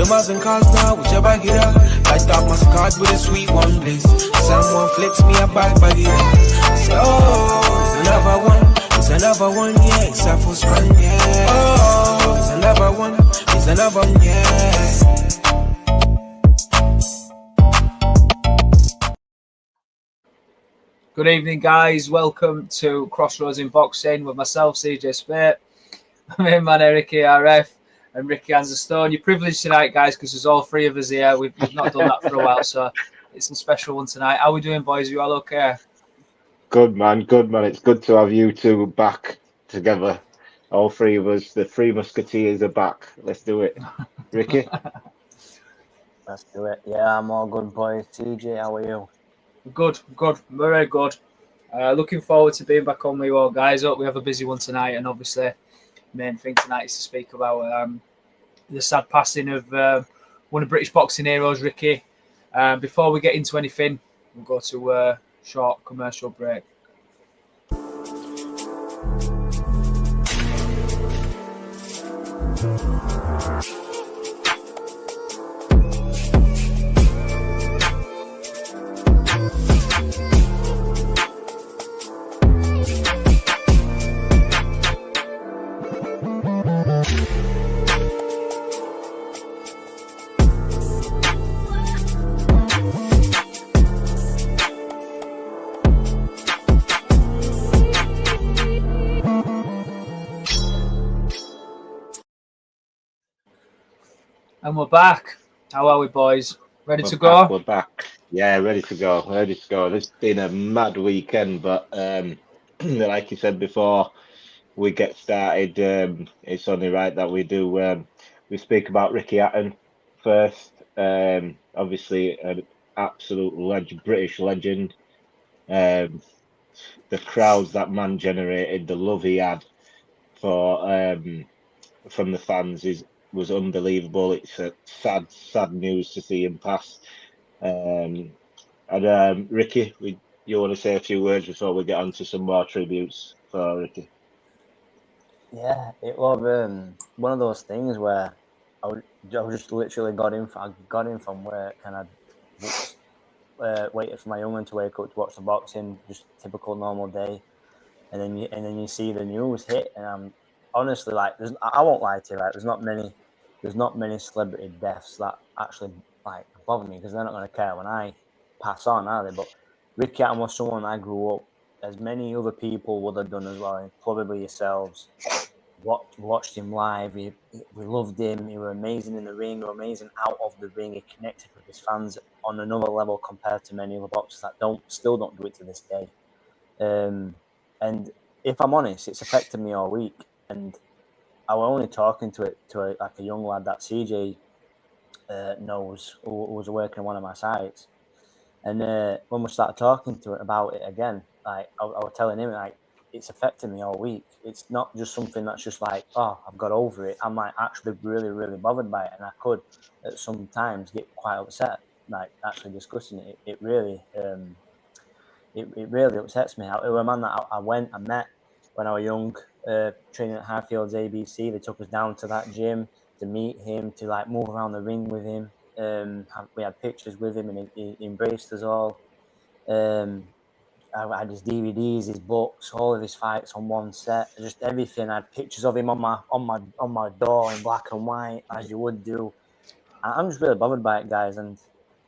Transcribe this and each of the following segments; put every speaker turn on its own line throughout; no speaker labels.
the miles and cars now, whichever I get up. Light up my card with a sweet one bliss. Someone flicks me a bag it up. So, it's another one. It's another one, yeah. It's a full strand, yeah. Oh, it's another one. It's another one, yeah.
Good evening, guys. Welcome to Crossroads in Boxing with myself, CJ Spate, my main man, Ricky R.I.P, and Ricky Hands of Stone. You're privileged tonight, guys, because there's all three of us here. We've not done that for a while, so it's a special one tonight. How are we doing, boys? Are you all okay?
Good, man. Good, man. It's good to have you two back together. All three of us. The three musketeers are back. Let's do it. Ricky?
Let's do it. Yeah, I'm all good, boys. CJ, how are you?
Good. Very good. Looking forward to being back on with you all, guys. Hope we have a busy one tonight, and obviously the main thing tonight is to speak about the sad passing of one of British boxing heroes, Ricky. Before we get into anything, we'll go to a short commercial break. And we're back. How are we, boys? Ready to go?
We're back. Yeah, ready to go. Ready to go. It's been a mad weekend, but like you said before we get started, it's only right that we do. We speak about Ricky Hatton first. Obviously, an absolute legend, British legend. The crowds that man generated, the love he had for from the fans was unbelievable. It's a sad news to see him pass. Ricky, you want to say a few words before we get on to some more tributes for Ricky?
Yeah, it was one of those things where I just literally got in from work, and I waited for my young one to wake up to watch the boxing, just typical normal day, and then you see the news hit, and I'm honestly like, I won't lie to you, right? There's not many celebrity deaths that actually like bother me, because they're not going to care when I pass on, are they? But Ricky Hatton was someone I grew up, as many other people would have done as well, probably yourselves. Watched him live. We loved him. He was amazing in the ring. He was amazing out of the ring. He connected with his fans on another level compared to many other boxers that still don't do it to this day. And if I'm honest, it's affected me all week. And I was only talking to a young lad that CJ knows, who was working on one of my sites. And when we started talking to it about it again, like I was telling him, like, it's affecting me all week. It's not just something that's just like, oh, I've got over it. I'm like actually really, really bothered by it, and I could at some times get quite upset, like actually discussing it. It really upsets me. It was a man that I met when I was young, training at Highfields ABC. They took us down to that gym to meet him, to like move around the ring with him. We had pictures with him, and he embraced us all. I had his DVDs, his books, all of his fights on one set, just everything. I had pictures of him on my door in black and white, as you would do. I'm just really bothered by it, guys. And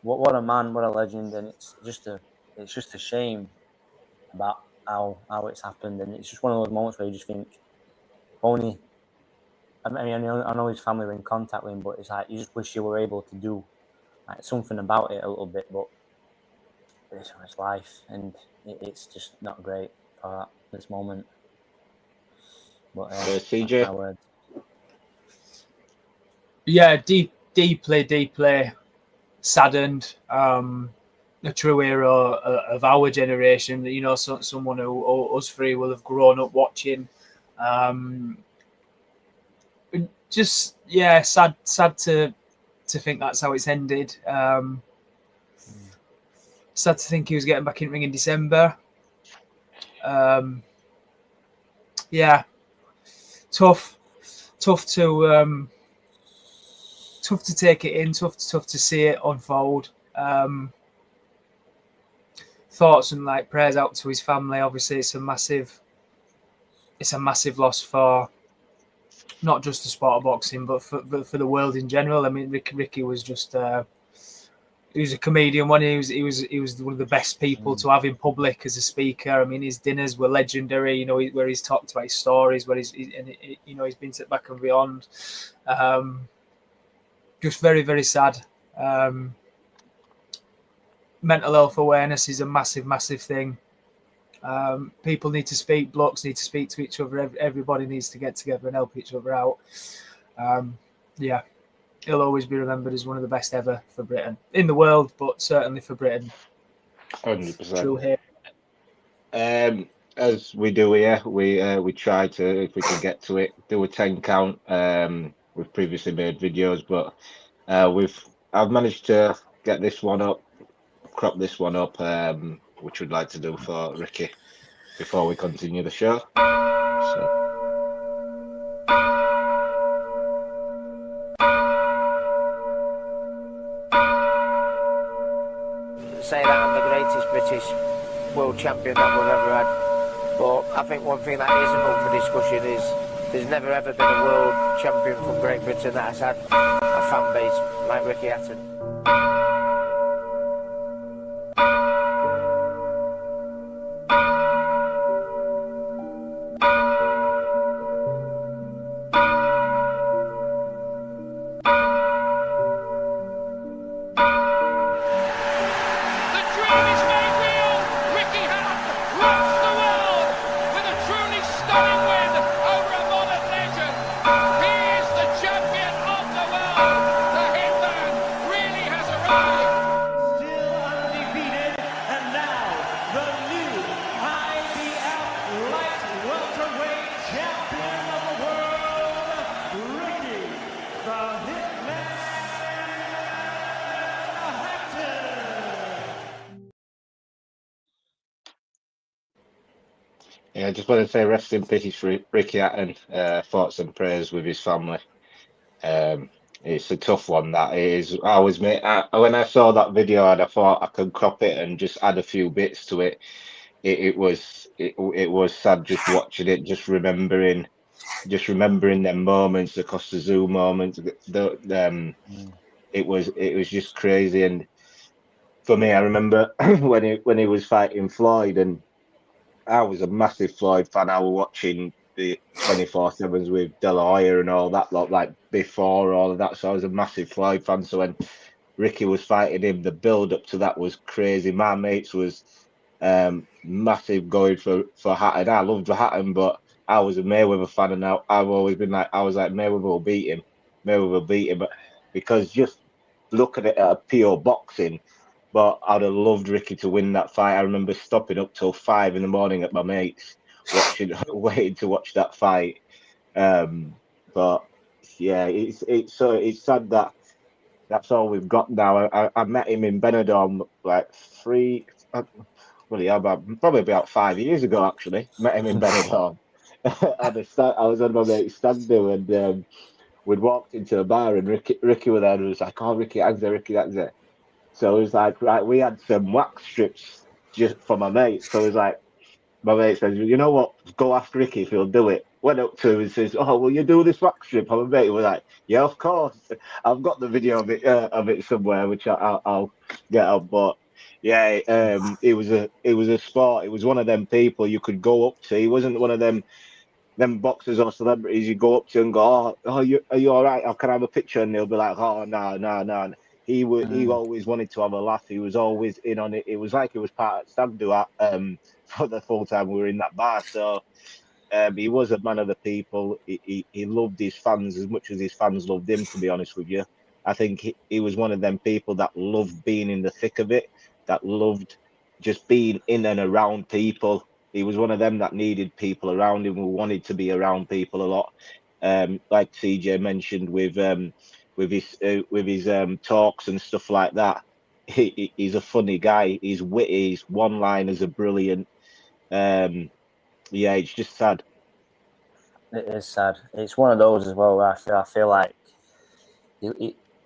what a man, what a legend. And it's just a shame about how it's happened. And it's just one of those moments where you just think, only. I mean, I know his family were in contact with him, but it's like you just wish you were able to do like something about it a little bit. But it's life, and it's just not great for this moment. But
CJ?
Yeah, deeply saddened. A true hero of our generation. You know, someone who us three will have grown up watching. Just sad to think that's how it's ended. Sad to think he was getting back in the ring in December. Tough to tough to take it in, tough to see it unfold. Thoughts and like prayers out to his family. Obviously, it's a massive loss for not just the sport of boxing, but for the world in general. I mean, Ricky was just he was a comedian. He was one of the best people to have in public as a speaker. I mean, his dinners were legendary. You know, where he's talked about his stories, where he's been to back and beyond. Just very, very sad. Mental health awareness is a massive thing. People need to speak. Blokes need to speak to each other. Everybody needs to get together and help each other out. Yeah, he'll always be remembered as one of the best ever for Britain in the world, but certainly for Britain.
100%.
True here.
As we do here, we try to, if we can get to it, do a 10 count. We've previously made videos, but I've managed to get this one up, crop this one up, which we'd like to do for Ricky before we continue the show. So.
Say that I'm the greatest British world champion that we've ever had, but I think one thing that isn't up for discussion is there's never ever been a world champion from Great Britain that has had a fan base like Ricky Hatton.
Yeah, I just want to say rest in peace for Ricky Hatton. Thoughts and prayers with his family. It's a tough one, that is. When I saw that video and I thought I could crop it and just add a few bits to it, it was sad just watching it, just remembering them moments, the Costa Zoo moments. It was just crazy. And for me, I remember when he was fighting Floyd, and I was a massive Floyd fan. I was watching the 24/7s with De La Hoya and all that lot, like before all of that. So I was a massive Floyd fan. So when Ricky was fighting him, the build up to that was crazy. My mates was massive going for Hatton. I loved Hatton, but I was a Mayweather fan, and I've always been like, Mayweather will beat him. But because just looking at it at a pure boxing. But I'd have loved Ricky to win that fight. I remember stopping up till 5 a.m. at my mates, waiting to watch that fight. But yeah, it's sad that that's all we've got now. I met him in Benidorm like probably about 5 years ago. Actually, met him in Benidorm. I was on my mate's stand there, and we'd walked into a bar, and Ricky was there, and it was like, "Oh, Ricky Hatton's." So it was like, right, we had some wax strips just for my mate. So it was like, my mate says, you know what? Go ask Ricky if he'll do it. Went up to him and says, "Oh, will you do this wax strip?" And my mate was like, "Yeah, of course." I've got the video of it somewhere, which I'll get up. But yeah, it was a sport. It was one of them people you could go up to. He wasn't one of them boxers or celebrities you go up to and go, "Oh, are you all right? Can I have a picture?" And they'll be like, "Oh, no." He always wanted to have a laugh. He was always in on it. It was like he was part of stand do for the full time we were in that bar. So he was a man of the people. He loved his fans as much as his fans loved him, to be honest with you. I think he was one of them people that loved being in the thick of it, that loved just being in and around people. He was one of them that needed people around him, who wanted to be around people a lot. Like CJ mentioned with his talks and stuff like that. He's a funny guy. He's witty. His one-liners are brilliant. Yeah, it's just sad.
It is sad. It's one of those as well where I feel like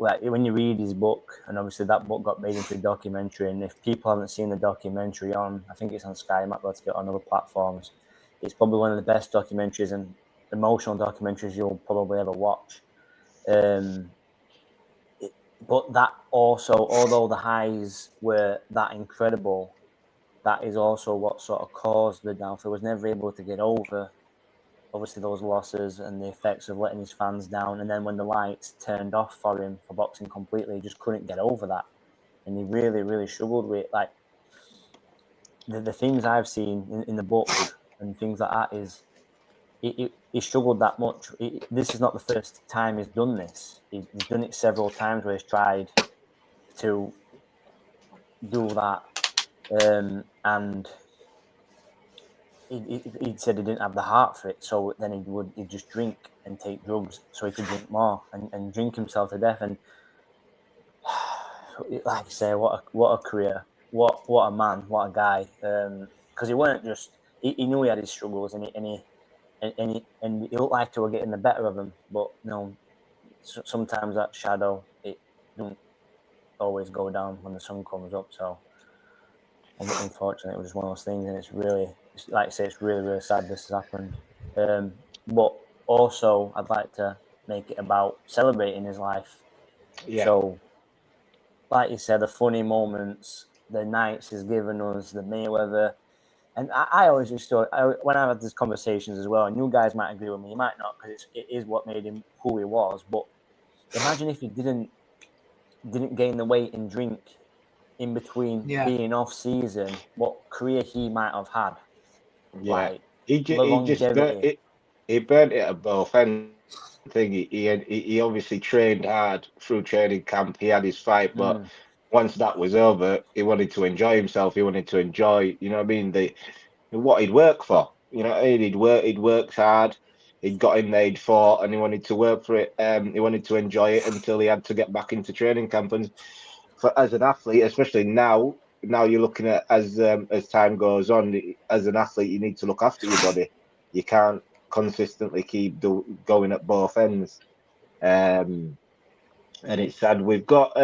like when you read his book, and obviously that book got made into a documentary, and if people haven't seen the documentary I think it's on Sky, you might be able to get it on other platforms. It's probably one of the best documentaries and emotional documentaries you'll probably ever watch. But that also, although the highs were that incredible, that is also what sort of caused the downfall. He was never able to get over, obviously, those losses and the effects of letting his fans down. And then when the lights turned off for him for boxing completely, he just couldn't get over that. And he really, really struggled with it. Like, the things I've seen in the book and things like that is he struggled that much. This is not the first time he's done this. He's done it several times where he's tried to do that. And he said he didn't have the heart for it, so then he'd just drink and take drugs so he could drink more and drink himself to death. And like I say, what a career, what a man, what a guy. Because he weren't just he knew he had his struggles and he looked like they were getting the better of him, but sometimes that shadow it don't always go down when the sun comes up. So unfortunately, it was just one of those things, and it's really, like I say, it's really, really sad this has happened. But also, I'd like to make it about celebrating his life.
Yeah.
So, like you said, the funny moments, the nights he's given us, the Mayweather. And I always used to, when I had these conversations as well, and you guys might agree with me, you might not, because it is what made him who he was. But imagine if he didn't gain the weight and drink in between being off season, what career he might have had.
Yeah,
like,
he burnt it at both ends. He obviously trained hard through training camp. He had his fight, but once that was over, he wanted to enjoy himself. He wanted to enjoy, you know what I mean, what he'd work for. You know, he'd worked hard. He'd got in there, he'd fought, and he wanted to work for it. He wanted to enjoy it until he had to get back into training camp. And as an athlete, especially now you're looking at as time goes on, as an athlete, you need to look after your body. You can't consistently keep going at both ends. And it's sad. We've got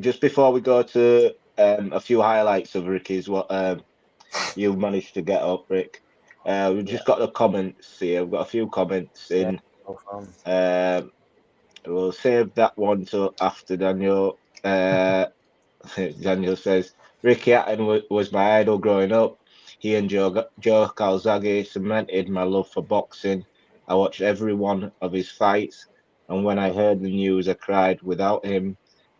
just before we go to a few highlights of Ricky's what you managed to get up, Rick. We've just got the comments here. We've got a few comments in. We'll save that one till after Daniel. Daniel says, Ricky Hatton was my idol growing up. He and Joe Calzaghe cemented my love for boxing. I watched every one of his fights, and when I heard the news, I cried. Without him,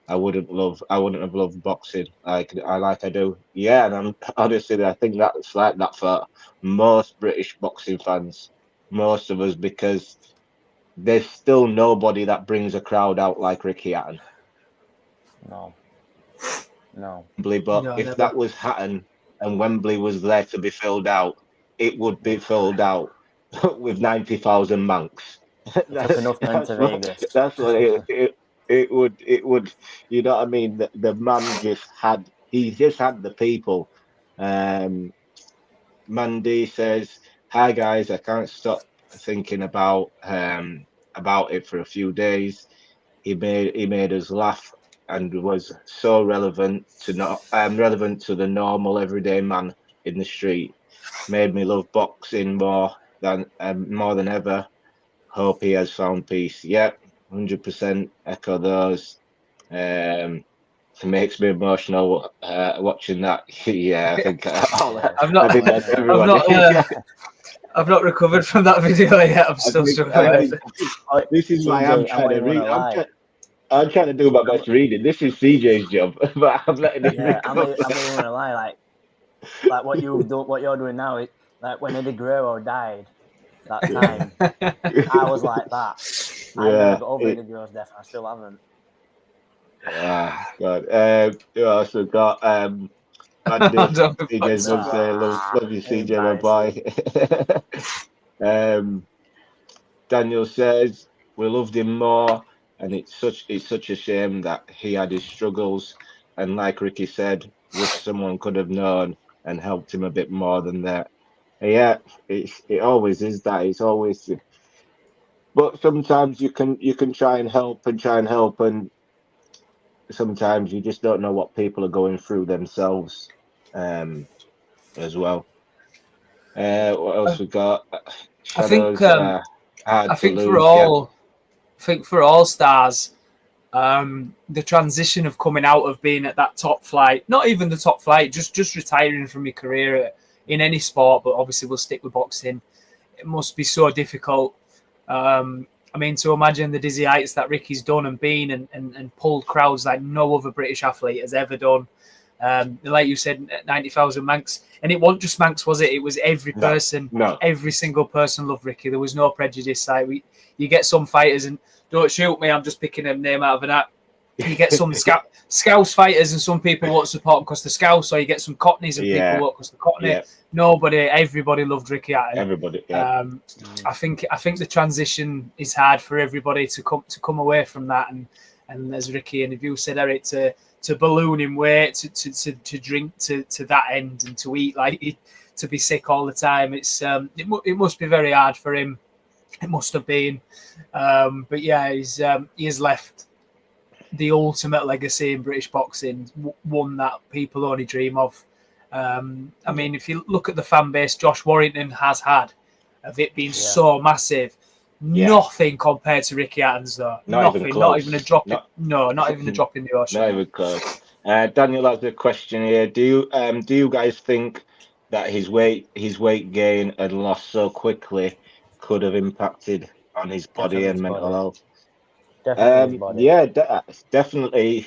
I wouldn't have loved boxing like I do. Yeah, and honestly, I think that's like that for most British boxing fans, most of us, because there's still nobody that brings a crowd out like Ricky Hatton.
No.
But if that was Hatton and Wembley was there to be filled out, it would be filled out with 90,000 monks.
That's enough men to Vegas.
That's what it would. You know what I mean? The man just had the people. Mandy says, "Hi guys, I can't stop thinking about it for a few days. He made us laugh and was so relevant to the normal everyday man in the street. Made me love boxing more than ever. Hope he has found peace." Yep, 100% echo those. It makes me emotional watching that. Yeah, I think
I've not recovered from that video yet. I'm still struggling.
This is why I'm trying to read. I'm trying to do my best reading. This is CJ's job, but I'm letting him.
Yeah, I'm not even gonna lie. Like what you're doing now. Like when Eddie Guerrero died, that time, I was like that. I never got over Eddie Guerrero's death, and I still haven't.
Ah, God. You also got CJ's mum say, love you, CJ, my boy. Daniel says we loved him more. And it's such a shame that he had his struggles, and like Ricky said, wish someone could have known and helped him a bit more than that. And yeah, it always is that. It's always But sometimes you can try and help and sometimes you just don't know what people are going through themselves, as well. What else we got?
I think
Shadows hard
I
to
think for
lose. Yeah,
all stars, the transition of coming out of being at that top flight, not even the top flight, just retiring from your career in any sport, but obviously we'll stick with boxing. It must be so difficult. I mean, to imagine the dizzy heights that Ricky's done and been and pulled crowds like no other British athlete has ever done. Like you said, 90,000 Manx. And it wasn't just Manx, was it? It was every
no,
person,
no.
every single person loved Ricky. There was no prejudice. Like you get some fighters, and don't shoot me, I'm just picking a name out of an hat. You get some Scouse fighters, and some people won't support him because the Scouse, or you get some Cockneys and people
Yeah,
won't because the Cockney.
yeah.
Everybody loved Ricky Hatton.
Everybody. Yeah,
I think the transition is hard for everybody to come away from that, and as Ricky and you said, Eric, to balloon in weight, to drink to that end, and to eat to be sick all the time. It must be very hard for him. It must have been, but yeah, he has left the ultimate legacy in British boxing, one that people only dream of. I mean, if you look at the fan base Josh Warrington has had, of it being so massive, nothing compared to Ricky Hatton's though.
not even close.
Not even a drop. Not even a
Not
drop in the ocean.
Not even close. Daniel has a question here. Do you guys think that his weight gain and loss so quickly could have impacted on his body
Definitely
and
his
mental
body.
health?
Definitely his body.
Yeah, definitely.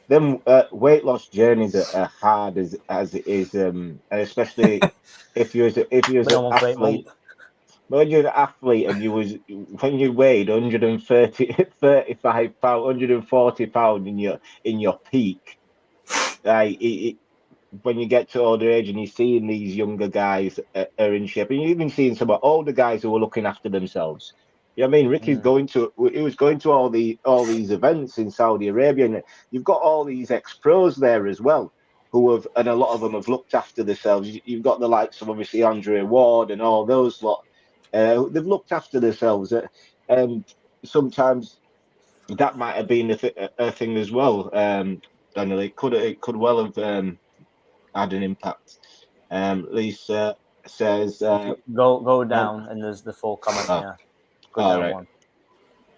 Them weight loss journeys are hard as it is, and especially if you was
We
an
almost wait
athlete.
month.
When you're an athlete and when you weighed 35 pound, 140 pound in your peak, like when you get to older age and you're seeing these younger guys are in shape, and you're even seeing some older guys who are looking after themselves. You know what I mean? Ricky's he was going to all these events in Saudi Arabia, and you've got all these ex-pros there as well, and a lot of them have looked after themselves. You've got the likes of obviously Andre Ward and all those lot. They've looked after themselves, and sometimes that might have been a thing as well. Daniel, it could well have had an impact. Lisa says,
Go down, and there's the full comment
oh,
here. Go
all
down
right,
one.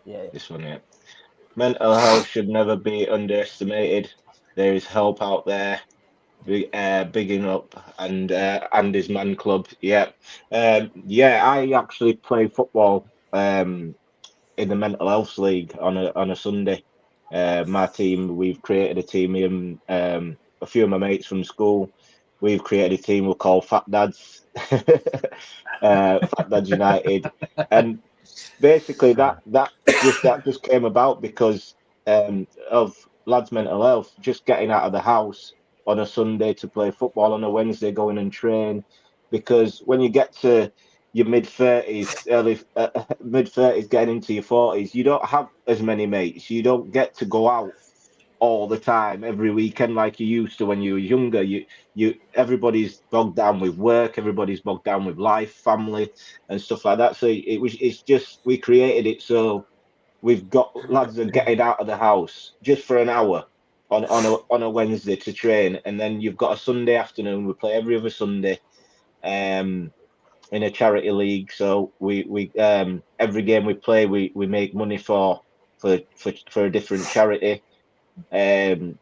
Yeah.
this one here. Mental health should never be underestimated. There is help out there. Bigging up and his man club. Yeah, I actually play football in the mental health league on a Sunday. My team, we've created a team. Me and a few of my mates from school, we've created a team we call Fat Dads, Fat Dads United, and basically that just came about because of lads' mental health. Just getting out of the house on a Sunday to play football, on a Wednesday going and train, because when you get to your mid 30s, early mid 30s, getting into your 40s, you don't have as many mates. You don't get to go out all the time every weekend like you used to when you were younger. Everybody's bogged down with work, everybody's bogged down with life, family, and stuff like that. So it's just we created it so we've got lads that are getting out of the house just for an hour on a Wednesday to train, and then you've got a Sunday afternoon. We play every other Sunday. In a charity league, so we every game we play, we make money for a different charity, and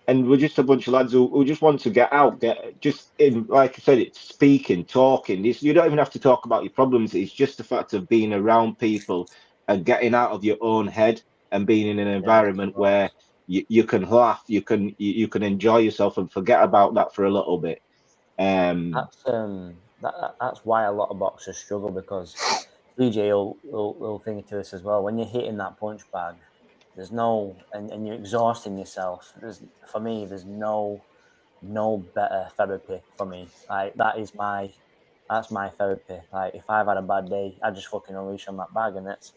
we're just a bunch of lads who just want to get out, get just in, like I said, it's speaking, talking. You don't even have to talk about your problems. It's just the fact of being around people and getting out of your own head and being in an environment where you can laugh, you can enjoy yourself and forget about that for a little bit.
That's why a lot of boxers struggle, because DJ will think to this as well. When you're hitting that punch bag, there's no, and you're exhausting yourself. For me, there's no better therapy for me. Like that's my therapy. Like if I've had a bad day, I just fucking unleash on that bag, and that's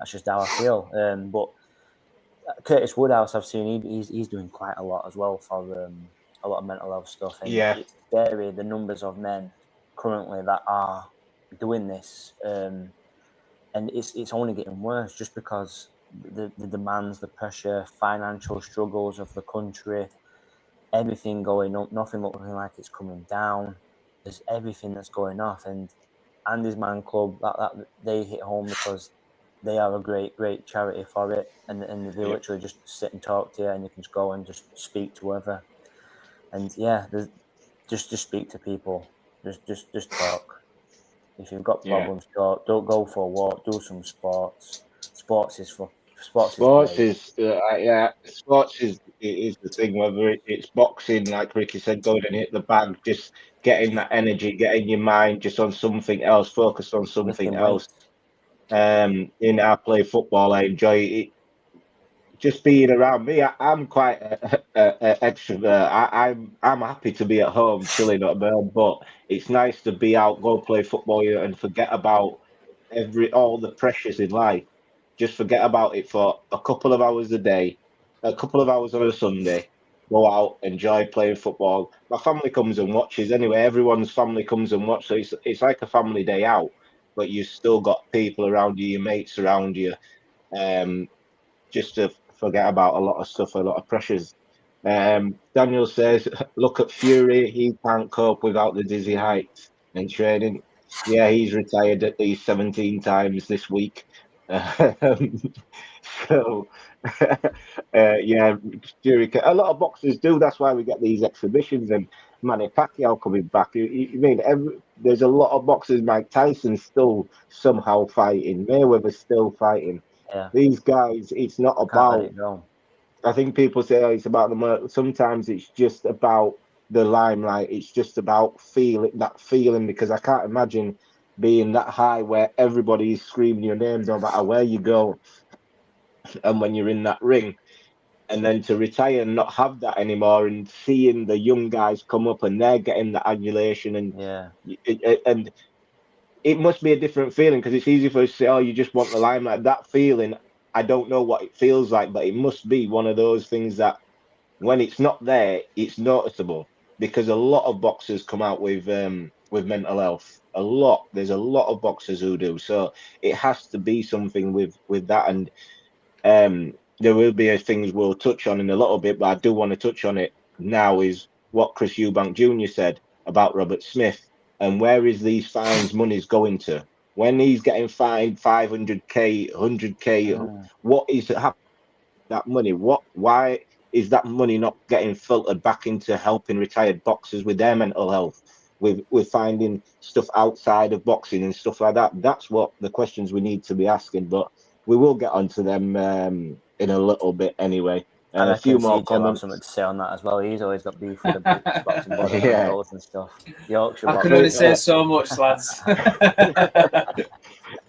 just how I feel. But Curtis Woodhouse, I've seen he's doing quite a lot as well for a lot of mental health stuff, and it's scary the numbers of men currently that are doing this. and it's only getting worse just because the demands, the pressure, financial struggles of the country, everything going up, nothing looking like it's coming down. There's everything that's going off, and Andy's Man Club, that they hit home because they are a great charity for it, and they literally just sit and talk to you, and you can just go and just speak to whoever, and yeah, just speak to people, just talk. If you've got problems, don't go for a walk, do some sports. Sports is
Sports
great.
is sports is the thing. Whether it's boxing, like Ricky said, going and hit the bag, just getting that energy, getting your mind just on something else, focused on something
Lifting
else.
weights.
I play football. I enjoy it. Just being around me. I'm quite a extrovert. I'm happy to be at home chilling at home, but it's nice to be out, go play football, and forget about all the pressures in life. Just forget about it for a couple of hours a day, a couple of hours on a Sunday. Go out, enjoy playing football. My family comes and watches anyway. Everyone's family comes and watches. So it's like a family day out, but you've still got people around you, your mates around you. Just to forget about a lot of stuff, a lot of pressures. Daniel says, look at Fury. He can't cope without the dizzy heights and training. Yeah, he's retired at least 17 times this week. So, yeah, Fury. A lot of boxers do. That's why we get these exhibitions. And Manny Pacquiao coming back. There's a lot of boxers. Mike Tyson's still somehow fighting. Mayweather's still fighting.
Yeah,
These guys, it's not
can't let
about.
it go.
I think people say it's about the money. Sometimes it's just about the limelight. It's just about that feeling, because I can't imagine being that high where everybody is screaming your name no matter where you go. And when you're in that ring, and then to retire and not have that anymore, and seeing the young guys come up and they're getting the adulation, and it must be a different feeling, because it's easy for us to say, oh, you just want the limelight. That feeling, I don't know what it feels like, but it must be one of those things that when it's not there, it's noticeable, because a lot of boxers come out with mental health. There's a lot of boxers who do. So it has to be something with that. And there will be things we'll touch on in a little bit, but I do want to touch on it now, is what Chris Eubank Jr. said about Robert Smith, and where is these fines monies going to? When he's getting fined 500k, 100k, what is happening with that money? Why is that money not getting filtered back into helping retired boxers with their mental health, with finding stuff outside of boxing and stuff like that? That's what the questions we need to be asking, but we will get onto them in a little bit anyway.
I
A few
reckon
more
CJ will have
comments.
something to say on that as well. He's always got beef with the British boxing body controls and stuff. Yorkshire
I can
boxing.
only say so much, lads.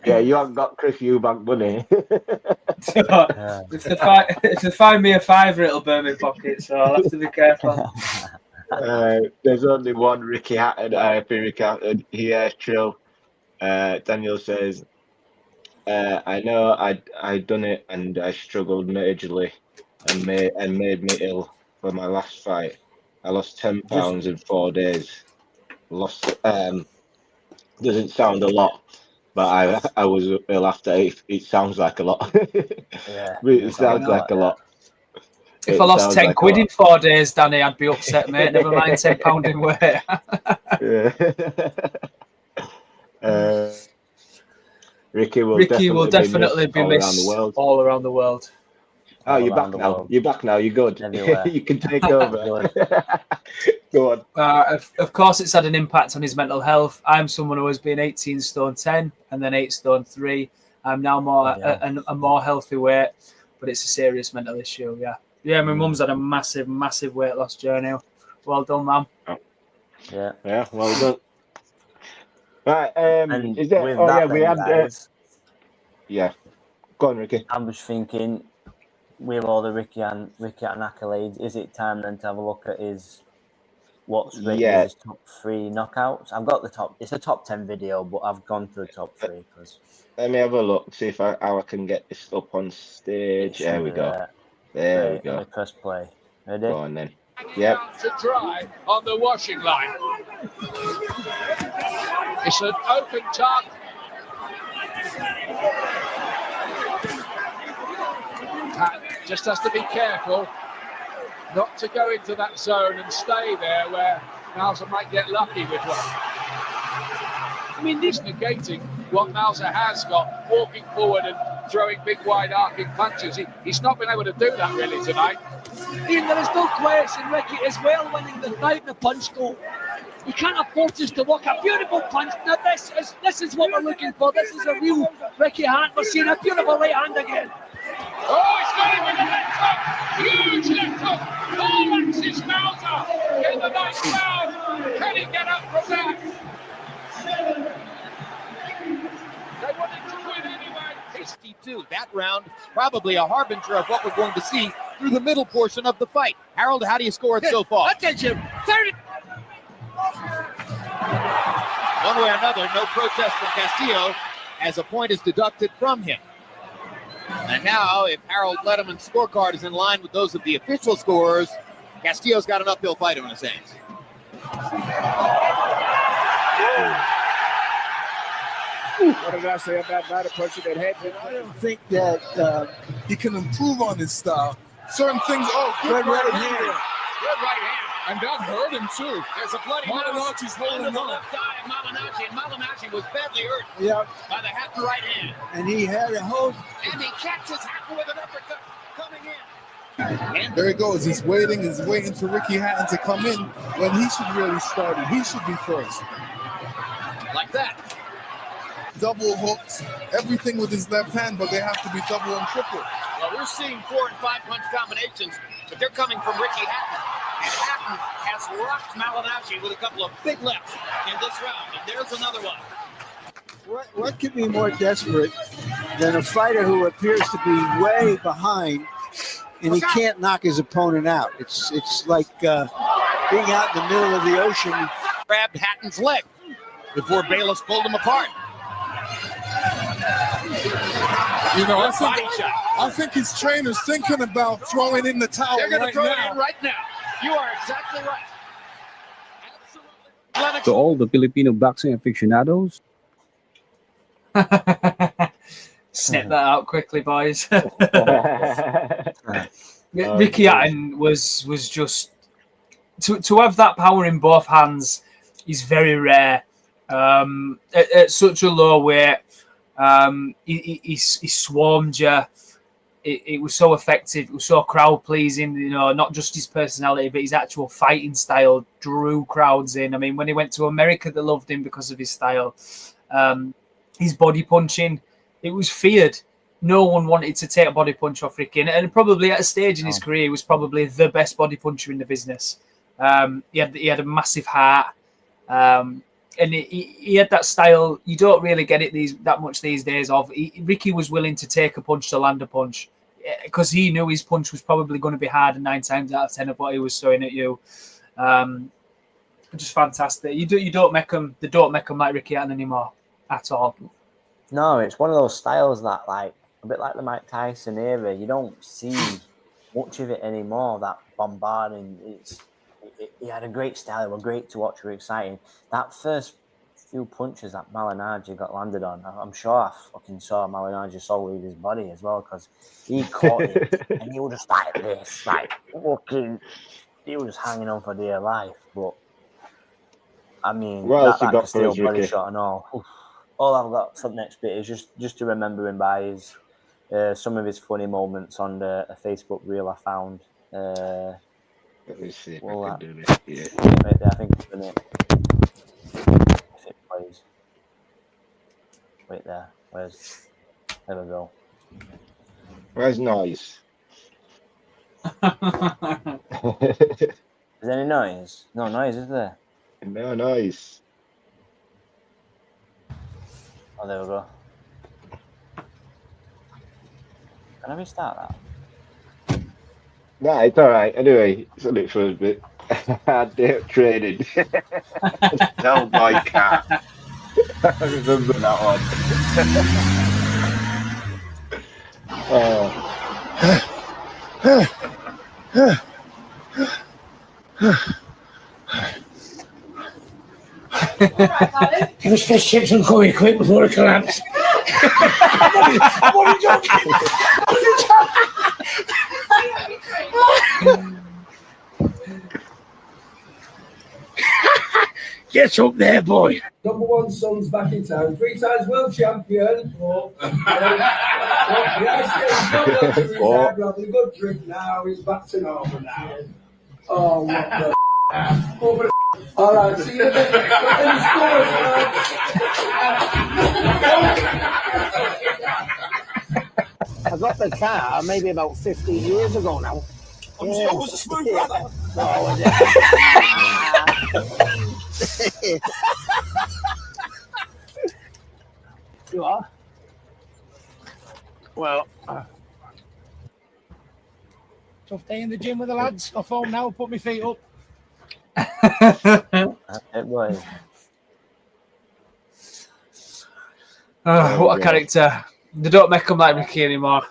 Yeah, you haven't got Chris Eubank money.
If they find me a fiver, it'll burn my pocket, so I'll have to be careful.
There's only one Ricky Hatton. R.I.P. Ricky Hatton. Yeah, true. Daniel says, I know I done it, and I struggled majorly and made me ill for my last fight. I lost 10 pounds in 4 days. Lost doesn't sound a lot, but I was ill after. It sounds like a lot.
Yeah,
It sounds like a lot.
If I lost 10 quid in 4 days, Danny, I'd be upset, mate. Never mind £10 in weight.
Ricky will
definitely be missed
around the world.
All around the world.
Oh, you're back now. World. You're back now. You're good.
Everywhere.
You can take over. Go on.
Of course, it's had an impact on his mental health. I'm someone who has been 18 stone 10 and then 8 stone 3. I'm now a more healthy weight, but it's a serious mental issue. Yeah. My mum's had a massive weight loss journey. Well done, man.
Oh. Yeah. Well done. Right.
And
is there?
With
oh
that,
yeah, we had.
Guys,
yeah. Go on, Ricky.
I was thinking, with all the Ricky Hatton accolades, is it time then to have a look at what's rated as his top 3 knockouts? I've got the top. It's a top 10 video, but I've gone for the top 3 because.
Let me have a look. See how I can get this up on stage. There we go. There we go.
Let me press play. Ready?
Go on then. Yep.
To dry on the washing line. It's an open target. Hatton just has to be careful not to go into that zone and stay there where Mauser might get lucky with one. I mean, this negating what Mauser has got, walking forward and throwing big wide arcing punches. He's not been able to do that really tonight.
Ian, there is no question Ricky is well winning the fight. The punch goal. You can't afford just to walk a beautiful punch. Now this is what we're looking for. This is a real Ricky Hatton. We're seeing a beautiful right hand again.
Oh, he's got him with a left hook. Huge left hook. Alexis Mauser in the ninth round. Can he get up from that? They wanted to win anyway.
62. That round probably a harbinger of what we're going to see through the middle portion of the fight. Harold, how do you score it so far?
Attention. 30.
One way or another, no protest from Castillo as a point is deducted from him. And now, if Harold Letterman's scorecard is in line with those of the official scorers, Castillo's got an uphill fight in his hands.
What did I say about Matter punching that head?
I don't think that he can improve on his style. Certain things, good right hand.
Good right hand.
And that hurt him too.
There's a bloody
Malinagi's holding
under the
on.
left eye of Malinaji, and Malinaji was badly hurt
Yeah,
by the Hatton right hand.
and he had a hold.
And he catches Hatton with an uppercut coming in. And
There he goes. He's waiting for Ricky Hatton to come in when he should really start it. He should be first.
like that.
Double hooks, everything with his left hand, but they have to be double and triple.
Well, we're seeing 4 and 5 punch combinations, but they're coming from Ricky Hatton. And Hatton has rocked Malinaji with a couple of big lefts in this round. And there's another one.
What could be more desperate than a fighter who appears to be way behind and he can't knock his opponent out? It's like being out in the middle of the ocean.
Grabbed Hatton's leg before Bayless pulled him apart.
You know, I think his trainer's thinking about throwing in the towel
They're going to
right
throw it
now.
in right now. You are exactly right. Absolutely.
To all the Filipino boxing aficionados,
Snip that out quickly, boys. Ricky Hatton was just to have that power in both hands is very rare. At such a low weight, he swarmed you. It was so effective. It was so crowd pleasing. You know, not just his personality, but his actual fighting style drew crowds in. I mean, when he went to America, they loved him because of his style. His body punching, it was feared. No one wanted to take a body punch off Ricky, and probably at a stage in his career, he was probably the best body puncher in the business. He had a massive heart, and he had that style. You don't really get it that much these days. Ricky was willing to take a punch to land a punch because he knew his punch was probably going to be harder 9 times out of 10 of what he was throwing at you. Just fantastic. You don't make them. They don't make them like Ricky Hatton anymore at all.
No, it's one of those styles that, like, a bit like the Mike Tyson era, you don't see much of it anymore, that bombarding. He had a great style. They were great to watch, were exciting. That first few punches that Malinaji got landed on, I'm sure I fucking saw Malinaji soul leave his body as well, because he caught it and he was just like this, like fucking, he was just hanging on for dear life. But I mean,
Well,
that
got
still
for
body
Ricky.
shot and all. Oof. All I've got for the next bit is just to remember him by his some of his funny moments on a Facebook reel I found.
Let me see if I can do this. Yeah.
Right there, I think it's in it. If it plays. Wait there. There we go.
Where's noise?
Is there any noise? No noise, is there?
No noise.
Oh, there we go. Can I restart that?
Nah, it's all right. Anyway, it's only for a bit. Hard day of training. Tell my cat. I remember that one.
Give us fish chips and curry quick before it collapses. I'm only joking. Get up there, boy. Number one son's back in town. 3 times world champion. Yes, he's got one to his head. We're having a good drink now. He's back to normal now. Oh, what the over the all right, see you in a bit. Any scores,
I got the car maybe about 15 years ago now.
I was a smooth brother.
Oh, you are? Well, tough day in the gym with the lads. Off home now, put my feet up.
It was.
What a character. They don't make him like Ricky anymore.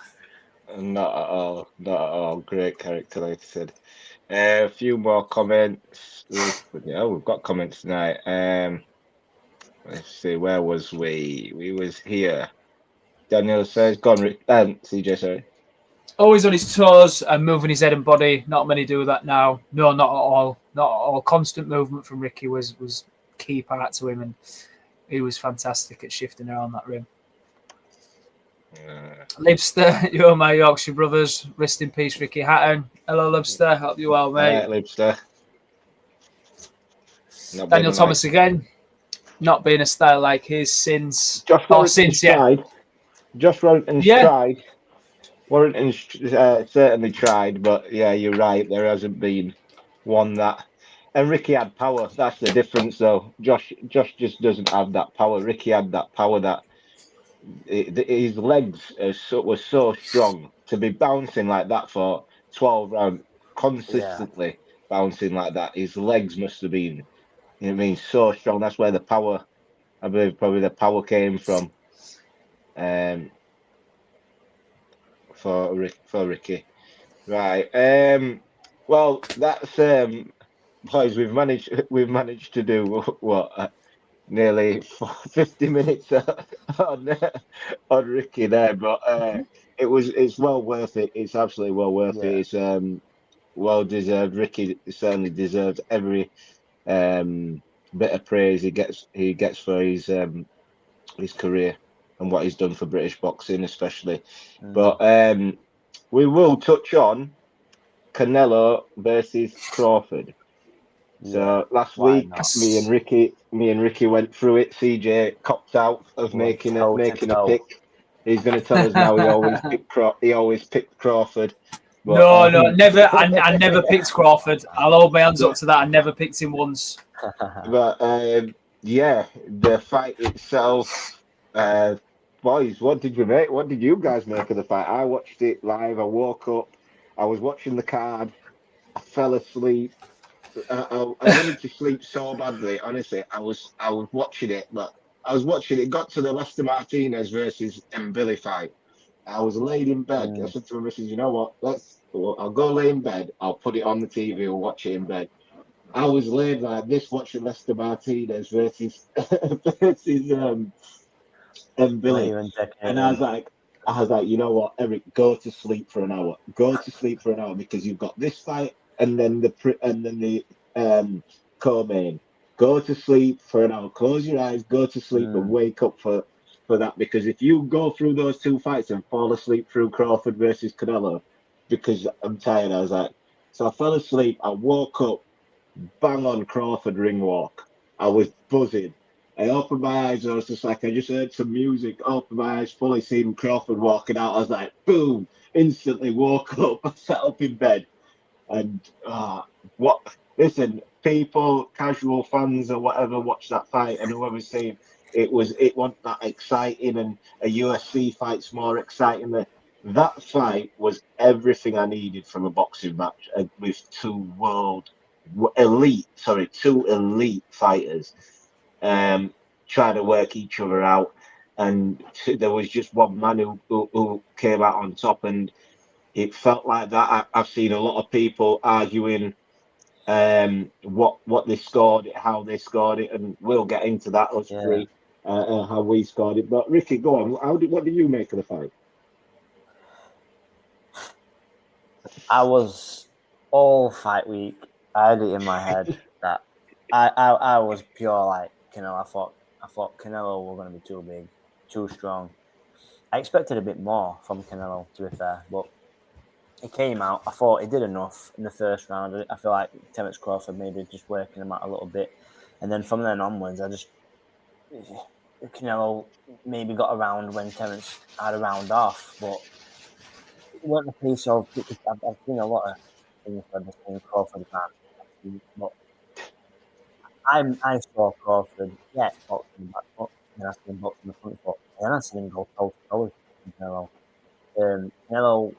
Not at all. Not at all. Great character, like I said. A few more comments. Yeah, we've got comments tonight. Let's see, where was we? We was here. Daniel says, go on, CJ, sorry.
Always on his toes and moving his head and body. Not many do that now. No, not at all. Not at all. Constant movement from Ricky was key part to him, and he was fantastic at shifting around that rim. Libster, you're my Yorkshire brothers. Rest in peace, Ricky Hatton. Hello, Libster. Hope you're well, mate.
Libster.
Daniel Thomas again. Not being a style like his since.
Josh Warrington's tried. Warrington's certainly tried, but yeah, you're right. There hasn't been one that. And Ricky had power. That's the difference, though. Josh just doesn't have that power. Ricky had that power that. His legs were so strong to be bouncing like that for 12 rounds, consistently bouncing like that. His legs must have been, so strong. That's where the power, I believe, probably the power came from. For Ricky, right? Well, that's boys. We've managed to do what. Nearly 50 minutes on Ricky there, but it's well worth it. It's absolutely well worth it. It's well deserved. Ricky certainly deserves every bit of praise he gets for his career and what he's done for British boxing, especially. But we will touch on Canelo versus Crawford. So last week, me and Ricky went through it. CJ copped out of making a pick. He's going to tell us now he always picked Crawford. But,
no, never. I never picked Crawford. I'll hold my hands up to that. I never picked him once.
But the fight itself, boys, what did you guys make of the fight? I watched it live. I woke up. I was watching the card. I fell asleep. I wanted to sleep so badly. Honestly, I was watching it, but I was watching it. Got to the Lester Martinez versus Billy fight. I was laid in bed. I said to my missus, "You know what? I'll go lay in bed. I'll put it on the TV. We'll watch it in bed." I was laid like this watching Lester Martinez versus Billy, and I was like, you know what, Eric, go to sleep for an hour. Go to sleep for an hour because you've got this fight. And then the co-main. Go to sleep for an hour. Close your eyes. Go to sleep and wake up for that. Because if you go through those two fights and fall asleep through Crawford versus Canelo, because I'm tired, I was like, so I fell asleep. I woke up, bang on Crawford ring walk. I was buzzing. I opened my eyes. I was just like, I just heard some music. Opened my eyes, fully seen Crawford walking out. I was like, boom! Instantly woke up. I sat up in bed. And listen, people, casual fans or whatever, watch that fight, and whoever's saying it wasn't that exciting, and a UFC fight's more exciting. That fight was everything I needed from a boxing match with two elite fighters trying to work each other out, and there was just one man who came out on top, and it felt like that. I've seen a lot of people arguing what they scored it, how they scored it, and we'll get into that, us three. how we scored it. But Ricky, go on. What did you make of the fight?
I was all fight week. I had it in my head that I was pure like Canelo. I thought Canelo were going to be too big, too strong. I expected a bit more from Canelo, to be fair, but it came out. I thought he did enough in the first round. I feel like Terence Crawford maybe just working him out a little bit, and then from then onwards, Canelo maybe got around when Terence had a round off, but it wasn't a case of. I've seen a lot of things where they're saying Crawford can't, but I saw Crawford boxing back foot, and I seen him boxing the front foot, and then I seen him go toe to toe with Canelo. Canelo,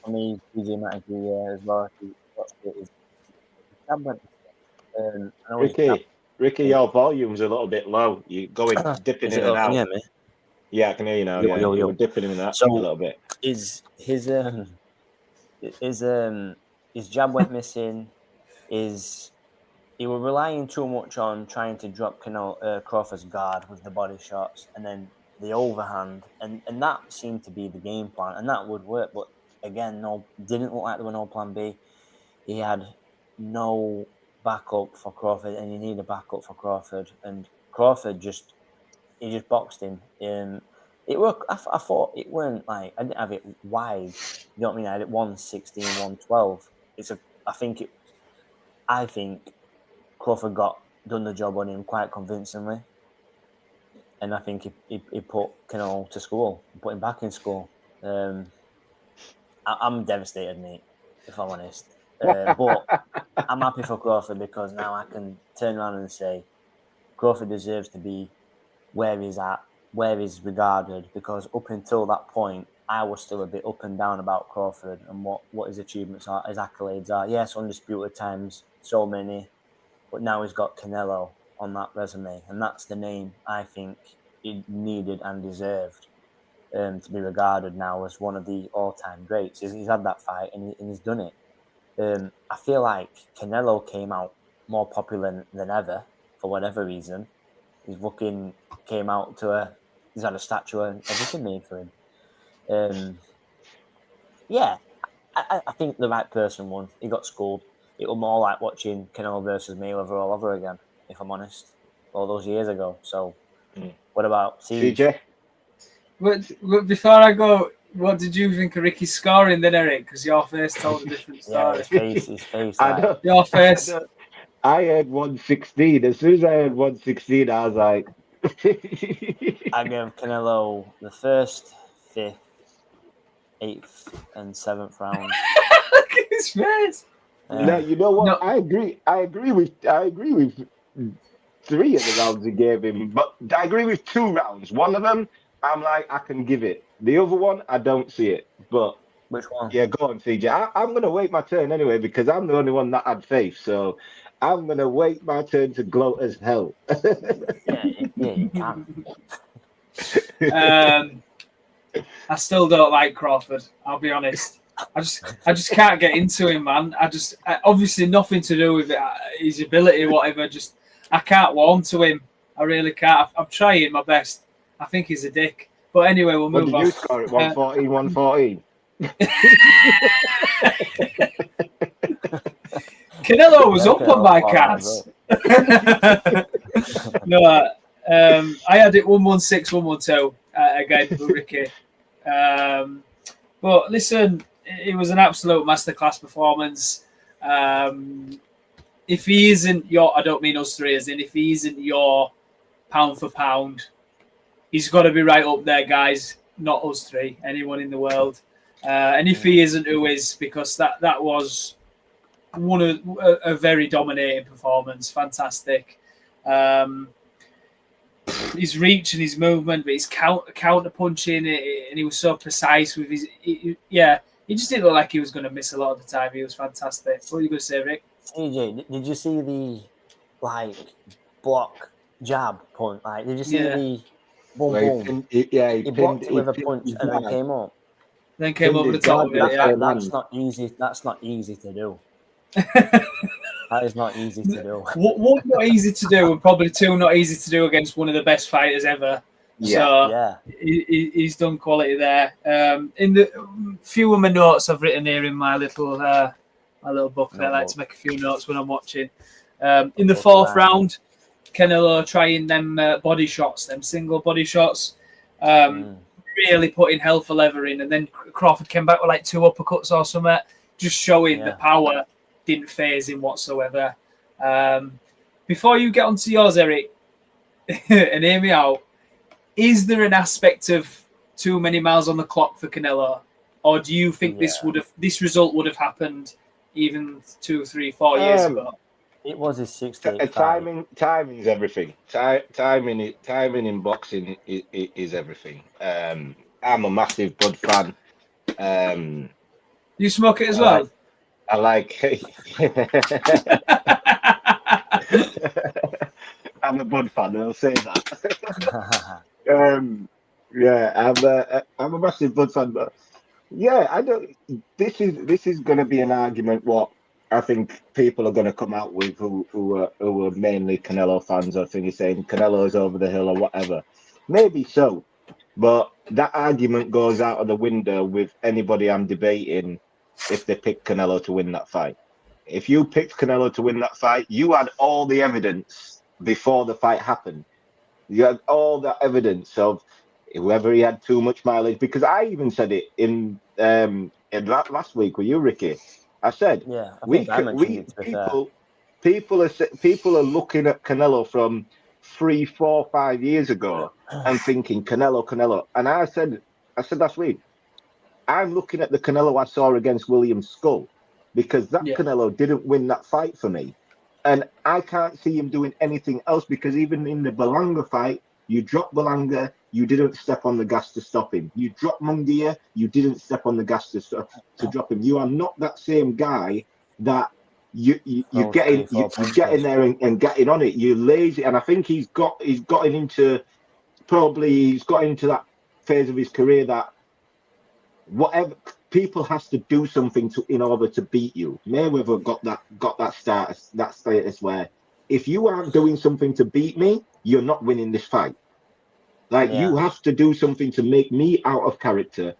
for me, PJ might agree as well. He watched it. His jab went.
Ricky, your volume's a little bit low. You're going dipping in and out.
Can you hear me?
Yeah, I can hear you now.
Yo.
You were dipping in and out a little bit.
His jab went missing. He were relying too much on trying to drop Crawford's guard with the body shots and then the overhand, and that seemed to be the game plan, and that would work. But again, didn't look like there were no plan B. He had no backup for Crawford, and you need a backup for Crawford, and Crawford just boxed him. It worked. I thought it weren't like I didn't have it wide. You know what I mean? I had it 116, 112. I think Crawford done the job on him quite convincingly, and I think he put Canelo to school, put him back in school. I'm devastated, mate, if I'm honest. But I'm happy for Crawford because now I can turn around and say Crawford deserves to be where he's at, where he's regarded, because up until that point, I was still a bit up and down about Crawford and what his achievements are, his accolades are. Yes, undisputed times, so many, but now he's got Canelo on that resume, and that's the name I think he needed and deserved to be regarded now as one of the all-time greats. He's had that fight and he's done it. I feel like Canelo came out more popular than ever for whatever reason. He's came out he's had a statue and everything made for him. I think the right person won. He got schooled. It was more like watching Canelo versus Mayweather all over again, if I'm honest, all those years ago. So, what about
CJ?
But before I go, what did you think of Ricky's scoring then, Eric? Because your face told a different story.
His face.
Your face.
I had 116. As soon as I had 116, I was like...
I gave Canelo the first, 5th, 8th, and 7th round.
Look at his face.
No, you know what? No. I agree with 3 of the rounds he gave him, but I agree with 2 rounds. One of them, I'm like, I can give it. The other one, I don't see it. But
which one?
Yeah, go on, CJ. I'm gonna wait my turn anyway because I'm the only one that had faith. So I'm gonna wait my turn to gloat as hell.
yeah, you can.
I still don't like Crawford. I'll be honest. I just can't get into him, man. Obviously nothing to do with it, his ability or whatever. Just I can't warm to him. I really can't. I'm trying my best. I think he's a dick. But anyway, we'll move on.
What did you score it? 114, 114?
Canelo was up on my cards. No, I had it 116, 112 again with Ricky. But listen, it was an absolute masterclass performance. If he isn't your, I don't mean us three, as in if he isn't your pound for pound, he's got to be right up there, guys. Not us three, anyone in the world. And if he isn't, who is? Because that was one of a very dominating performance. Fantastic. His reach and his movement, but his counter punching, and he was so precise with his. He just didn't look like he was going to miss a lot of the time. He was fantastic. What are you going to say, Rick?
CJ, did you see the block jab punch? Did you see the boom? He blocked it with a punch and then came up.
Then came over the top of it.
That's not easy. That's not easy to do. That is not easy to do.
One not easy to do, and probably two not easy to do against one of the best fighters ever. So he's done quality there. In the few of my notes I've written here in my little book, I like to make a few notes when I'm watching. In the fourth round, Canelo trying them body shots, them single body shots, really putting hell for leather in, and then Crawford came back with like 2 uppercuts or something, just showing the power didn't phase him whatsoever. Before you get onto yours, Eric, and hear me out, is there an aspect of too many miles on the clock for Canelo, or do you think this result would have happened even 2, 3, 4 years ago?
It was his 68th fight.
Timing's everything. Timing in boxing is everything. I'm a massive Bud fan.
You smoke it as well?
I like. I'm a Bud fan. I'll say that. I'm a massive Bud fan, but I don't. This is going to be an argument. What I think people are going to come out with who are mainly Canelo fans, or think saying Canelo's over the hill or whatever. Maybe so, but that argument goes out of the window with anybody I'm debating if they pick Canelo to win that fight. If you picked Canelo to win that fight, you had all the evidence before the fight happened. You had all that evidence of whether he had too much mileage, because I even said it in last week with you, Ricky. I said, people are looking at Canelo from 3, 4, 5 years ago and thinking Canelo, and I said last week, I'm looking at the Canelo I saw against William Skull, because that Canelo didn't win that fight for me, and I can't see him doing anything else, because even in the Berlanga fight, you dropped Berlanga, you didn't step on the gas to stop him. You dropped Munguia, you didn't step on the gas to drop him. You are not that same guy that you get in there and getting on it. You're lazy, and I think he's gotten into that phase of his career that whatever people has to do something in order to beat you. Mayweather got that status where if you aren't doing something to beat me, you're not winning this fight. You have to do something to make me out of character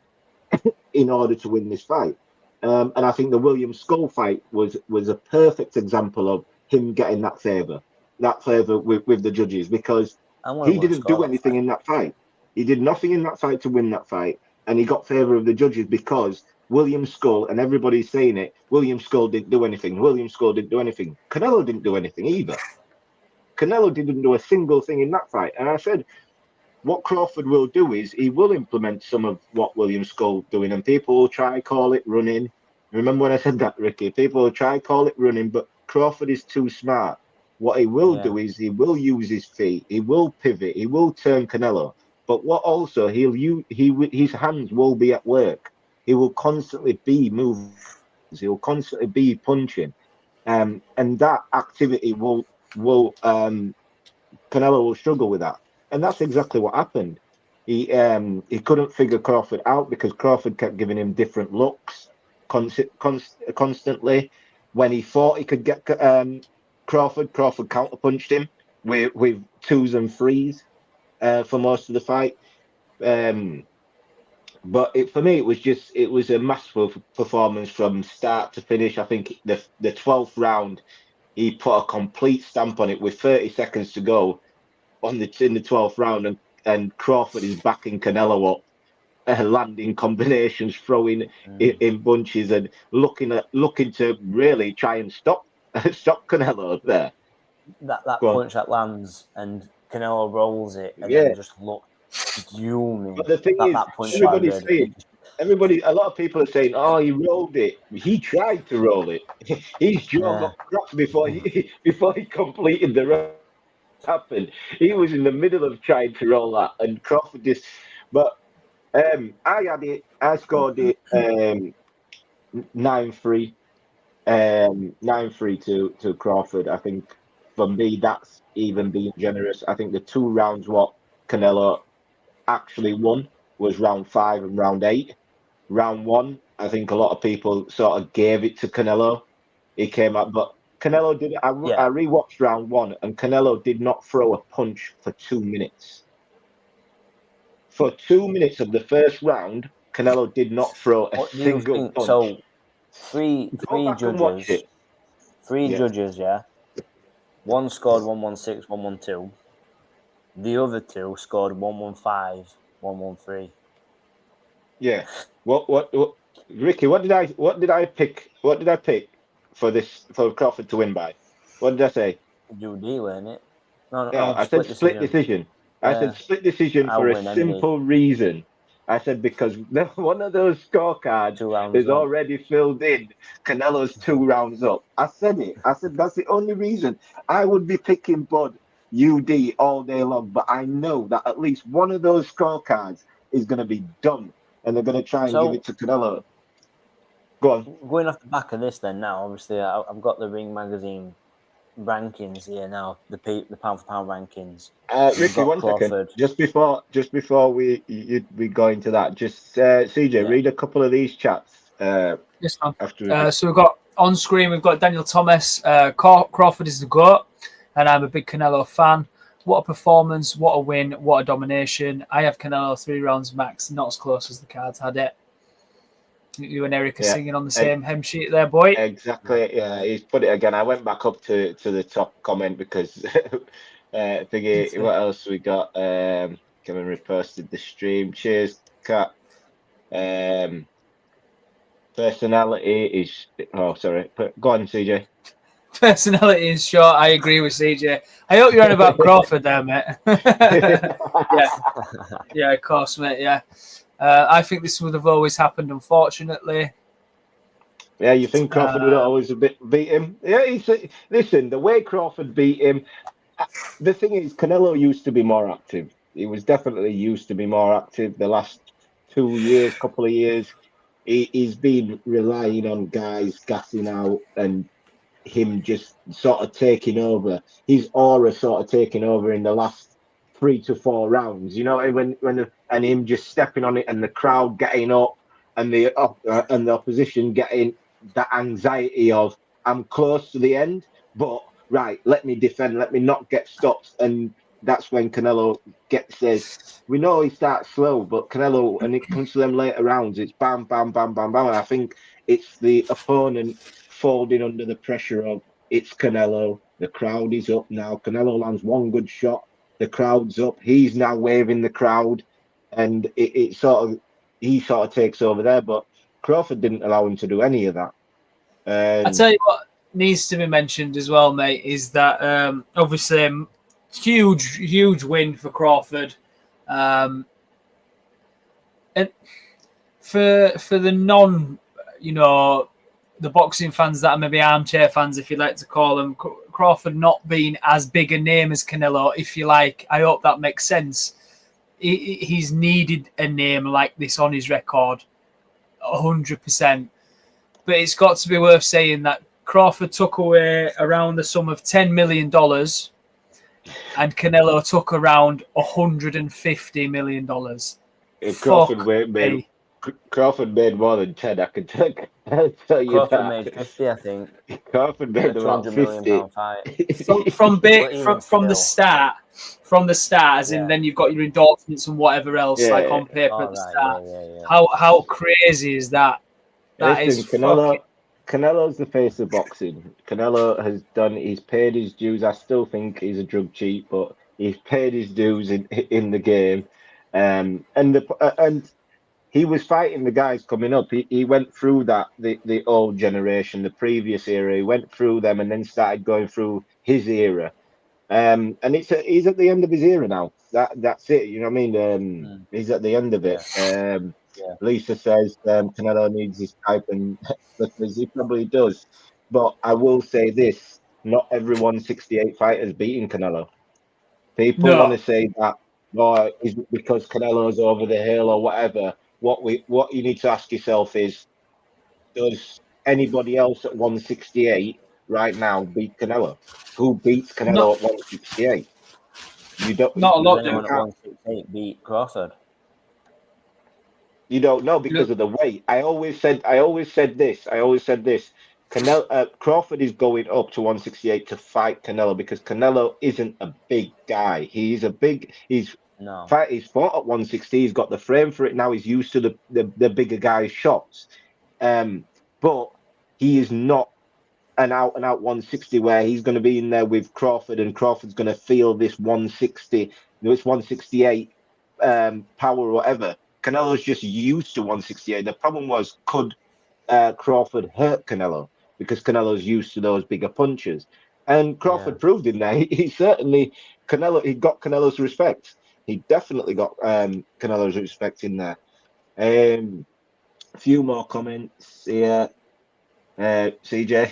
in order to win this fight. And I think the William Skull fight was a perfect example of him getting that favour with the judges, because he didn't do anything in that fight. He did nothing in that fight to win that fight, and he got favour of the judges because William Skull, and everybody's saying it, William Skull didn't do anything. William Skull didn't do anything. Canelo didn't do anything either. Canelo didn't do a single thing in that fight. And I said, what Crawford will do is he will implement some of what William Skull doing, and people will try call it running. Remember when I said that, Ricky? People will try call it running, but Crawford is too smart. What he will do is he will use his feet, he will pivot, he will turn Canelo. But what also his hands will be at work. He will constantly be moving. He will constantly be punching, and that activity will Canelo will struggle with that. And that's exactly what happened. He couldn't figure Crawford out because Crawford kept giving him different looks constantly. When he thought he could get Crawford counterpunched him with 2s and 3s for most of the fight. But for me, it was a masterful performance from start to finish. I think the 12th round, he put a complete stamp on it with 30 seconds to go in the 12th round, and Crawford is backing Canelo up, landing combinations, throwing in bunches, and looking to really try and stop Canelo there.
That punch that lands and Canelo rolls it, and then just look fuming.
But the thing is, everybody's saying, a lot of people are saying, "Oh, he rolled it." He tried to roll it. His jaw got cracked before he completed the roll. Happened. He was in the middle of trying to roll that, and Crawford just. But I scored it 9-3, 9-3 to Crawford. I think for me that's even being generous. I think the 2 rounds what Canelo actually won was round 5 and round 8. Round 1, I think a lot of people sort of gave it to Canelo. He came up, but Canelo did. I
Yeah.
rewatched round 1, and Canelo did not throw a punch for 2 minutes. For 2 minutes of the first round, Canelo did not throw a
What do you
single
think?
punch.
So, three
back and watch
judges.
it.
Three
Yeah.
judges, yeah. One scored 116, 112. The other two scored 115, 113.
Yeah. What? Ricky, what did I pick? What did I pick for Crawford to win by? What did I say?
UD, weren't it? No,
Yeah, I said
split
split
decision.
decision. I said
Yeah.
split decision
I'll
for a
win any day.
simple reason. I said because one of those scorecards
2 rounds
is
up.
already filled in. Canelo's 2 rounds up. I said it. I said that's the only reason. I would be picking Bud UD all day long, but I know that at least one of those scorecards is going to be done, and they're going to try and give it to Canelo. Go on.
Going off the back of this, then now, obviously, I've got the Ring Magazine rankings here now. The pound for pound rankings.
Ricky, 1 second. Just before we go into that, just CJ, read a couple of these chats.
Yes, man.
After
so we've got on screen, we've got Daniel Thomas. Crawford is the GOAT, and I'm a big Canelo fan. What a performance! What a win! What a domination! I have Canelo 3 rounds max, not as close as the cards had it. You and Eric are singing on the same hem sheet there, boy.
Exactly. Yeah, he's put it again. I went back up to the top comment because thingy. What else we got? Kevin reposted the stream. Cheers, Kat. Personality is. Oh, sorry. Go on, CJ.
Personality is short. I agree with CJ. I hope you're on about Crawford there, mate. yeah, of course, mate. Yeah. I think this would have always happened, unfortunately.
Yeah, you think Crawford would always beat him? Yeah, listen, the way Crawford beat him, the thing is, Canelo used to be more active. He was definitely used to be more active the last 2 years, couple of years. He's been relying on guys gassing out and him just sort of taking over. His aura sort of taking over in the last 3 to 4 rounds. You know, and him just stepping on it, and the crowd getting up, and the opposition getting that anxiety of I'm close to the end, but right, let me defend, let me not get stopped. And that's when Canelo says, we know he starts slow, but Canelo, when it comes to them later rounds, it's bam, bam, bam, bam, bam. And I think it's the opponent folding under the pressure of it's Canelo. The crowd is up now. Canelo lands 1 good shot. The crowd's up. He's now waving the crowd, and he sort of takes over there. But Crawford didn't allow him to do any of that.
I tell you what needs to be mentioned as well, mate, is that obviously huge win for Crawford, and for the non, the boxing fans that are maybe armchair fans, if you like to call them, Crawford not being as big a name as Canelo, if you like. I hope that makes sense. He's needed a name like this on his record, 100%. But it's got to be worth saying that Crawford took away around the sum of $10 million, and Canelo took around $150 million.
Crawford made more than 10. I can tell you
Crawford
that.
made 50, I think.
Crawford made about
200
50
million fight.
from the start. From the start, as in then you've got your endorsements and whatever else, like on paper at the start. How crazy is that?
Canelo's the face of boxing. Canelo has he's paid his dues. I still think he's a drug cheat, but he's paid his dues in the game. And he was fighting the guys coming up. He went through the old generation, the previous era. He went through them and then started going through his era. And he's at the end of his era now. That's it. You know what I mean? He's at the end of it. Lisa says Canelo needs his type, and he probably does. But I will say this: not every 168 fighters beating Canelo. People want to say that, or is it because Canelo's over the hill or whatever? What you need to ask yourself is, does anybody else at 168 right now beat Canelo? Who beats Canelo at 168? You don't.
Not a lot.
Anyone at 168 beat Crawford?
You don't know because of the weight. I always said this. Crawford is going up to 168 to fight Canelo because Canelo isn't a big guy. He's
No.
he's fought at 160. He's got the frame for it now. He's used to the bigger guy's shots. But he is not an out and out 160 where he's going to be in there with Crawford and Crawford's going to feel this 160, this 168 power or whatever. Canelo's just used to 168. The problem was, could Crawford hurt Canelo? Because Canelo's used to those bigger punches. And Crawford proved in there. He certainly, he got Canelo's respect. He definitely got Canelo's respect in there. A few more comments here. CJ?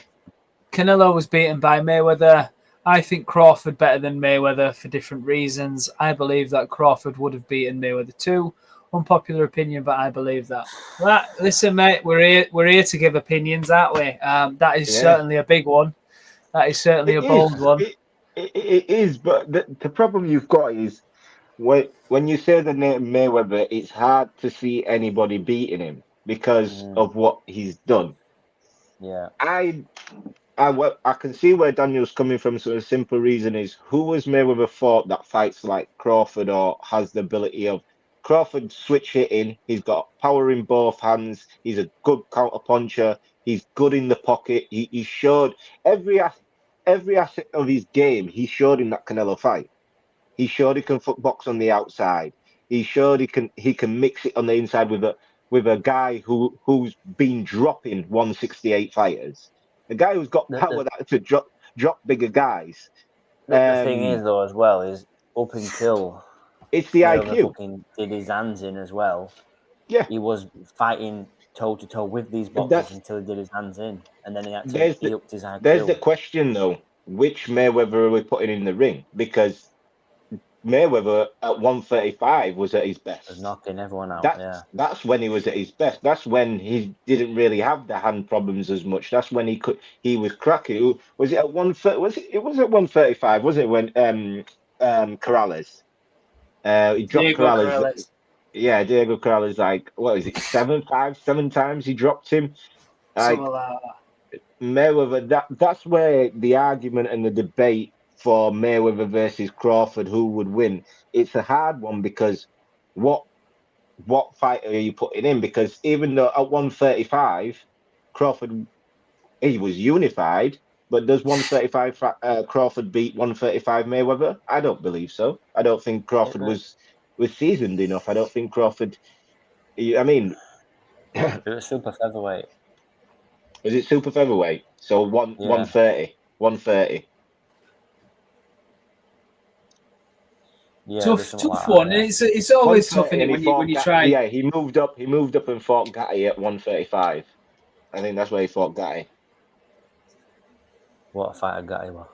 Canelo was beaten by Mayweather. I think Crawford better than Mayweather for different reasons. I believe that Crawford would have beaten Mayweather too. Unpopular opinion, but I believe that. Well, listen, mate, we're here to give opinions, aren't we? That is certainly a big one. That is certainly a bold one.
It is, but the problem you've got is when you say the name Mayweather, it's hard to see anybody beating him because of what he's done.
Yeah.
I can see where Daniel's coming from. So the simple reason is, who has Mayweather fought that fights like Crawford or has the ability of Crawford switch hitting? He's got power in both hands. He's a good counter puncher. He's good in the pocket. He showed every asset of his game. He showed in that Canelo fight. He showed he can box on the outside. He showed he can mix it on the inside with a guy who's been dropping 168 fighters. The guy who's got power to drop bigger guys.
The thing is, though, as well, is up until
it's the IQ.
Fucking did his hands in as well.
Yeah,
he was fighting toe to toe with these boxers until he did his hands in, and then he upped his IQ.
There's the question, though: which Mayweather are we putting in the ring? Because Mayweather at 135 was at his best.
Was knocking everyone out.
That's when he was at his best. That's when he didn't really have the hand problems as much. That's when he was cracking. Was it at 130? It was at 135, wasn't it? When Corrales, he dropped
Diego
Corrales. Yeah, Diego Corrales, like, what is it, 7 times he dropped him. Like, Mayweather, that's where the argument and the debate for Mayweather versus Crawford, who would win, it's a hard one because what fighter are you putting in? Because even though at 135, Crawford, he was unified, but does 135 Crawford beat 135 Mayweather? I don't believe so. I don't think Crawford was seasoned enough. I don't think Crawford. I mean,
it was super featherweight.
Was it super featherweight? So 130. 130.
Yeah, tough one. It's always tough when you try.
Yeah, he moved up and fought Gatti at 135. I think that's where he fought Gatti.
What a fighter Gatti was.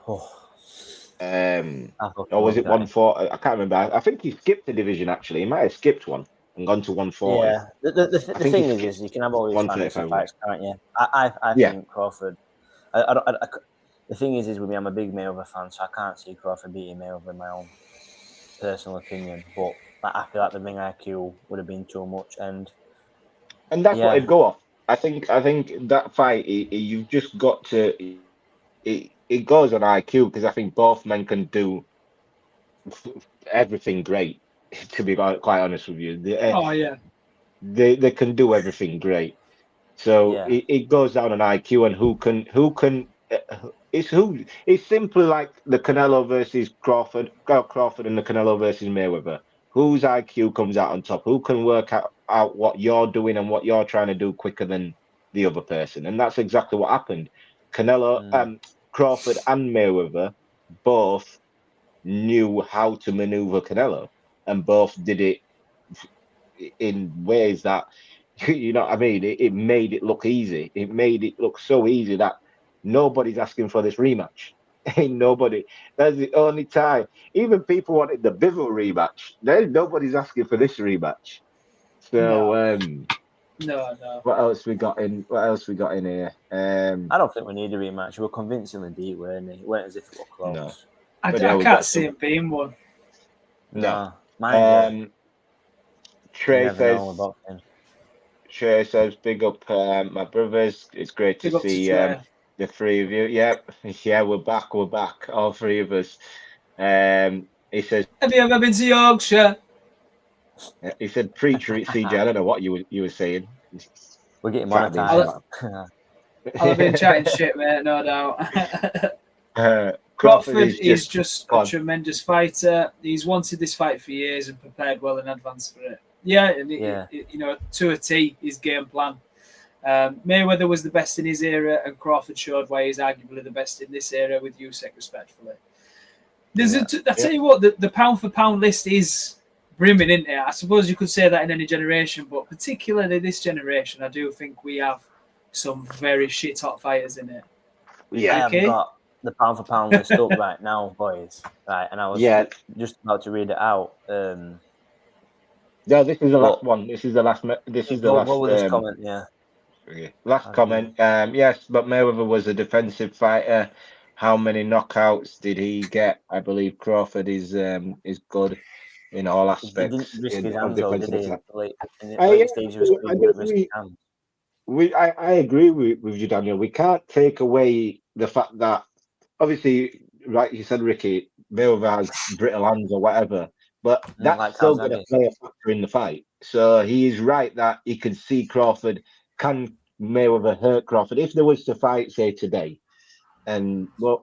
Or was it 140? I can't remember. I think he skipped a division, actually. He might have skipped one and gone to 140.
Yeah. The thing is you can have all these fantasy fights, can't you? I think Crawford. The thing is with me, I'm a big Mayweather fan, so I can't see Crawford beating Mayweather in my own personal opinion. But I feel like the ring IQ would have been too much, and
that's what it'd go off. I think that fight, you've just got to. It goes on IQ because I think both men can do everything great. To be quite honest with you, they can do everything great. So it goes down on IQ and who can. It's simply like the Canelo versus Crawford and the Canelo versus Mayweather. Whose IQ comes out on top? Who can work out what you're doing and what you're trying to do quicker than the other person? And that's exactly what happened. Crawford and Mayweather both knew how to maneuver Canelo, and both did it in ways that, you know what I mean? It made it look easy. It made it look so easy that nobody's asking for this rematch. Ain't nobody. That's the only time. Even people wanted the Bivol rematch. Nobody's asking for this rematch. So
no.
What else we got in here?
I don't think we need a rematch. We were convincingly beat, weren't we? It weren't as if it were close.
No.
I can't see it being one.
No.
Trey
says, big up my brothers. It's great to see The three of you, yep, yeah, we're back, all three of us. He says,
Have you ever been to Yorkshire?
he said, preacher, it's CJ. I don't know what you were saying.
We're getting
Trying to be
monetized.
I'll have been chatting shit, mate, no doubt.
Crawford
Crawford is
just
just a tremendous fighter. He's wanted this fight for years and prepared well in advance for it. Yeah, and you know, to a T, his game plan. Mayweather was the best in his era, and Crawford showed why he's arguably the best in this era with Usyk, respectfully. I tell you what, the pound for pound list is brimming, isn't it? I suppose you could say that in any generation, but particularly this generation, I do think we have some very shit hot fighters in it.
Yeah,
I have got the pound for pound list up right now, boys. Right, and I was just about to read it out.
No, this is the last one. This is the last. This is the last.
What was this comment? Yeah.
Last comment. Yes, but Mayweather was a defensive fighter. How many knockouts did he get? I believe Crawford is good in all aspects.
He didn't risk his hands, though, did he?
I agree with you, Daniel. We can't take away the fact that, obviously, like you said, Ricky, Mayweather has brittle hands or whatever, but that's still going to play a factor in the fight. So he is right that he can see Crawford. Can Mayweather hurt Crawford if there was to fight, say, today? And I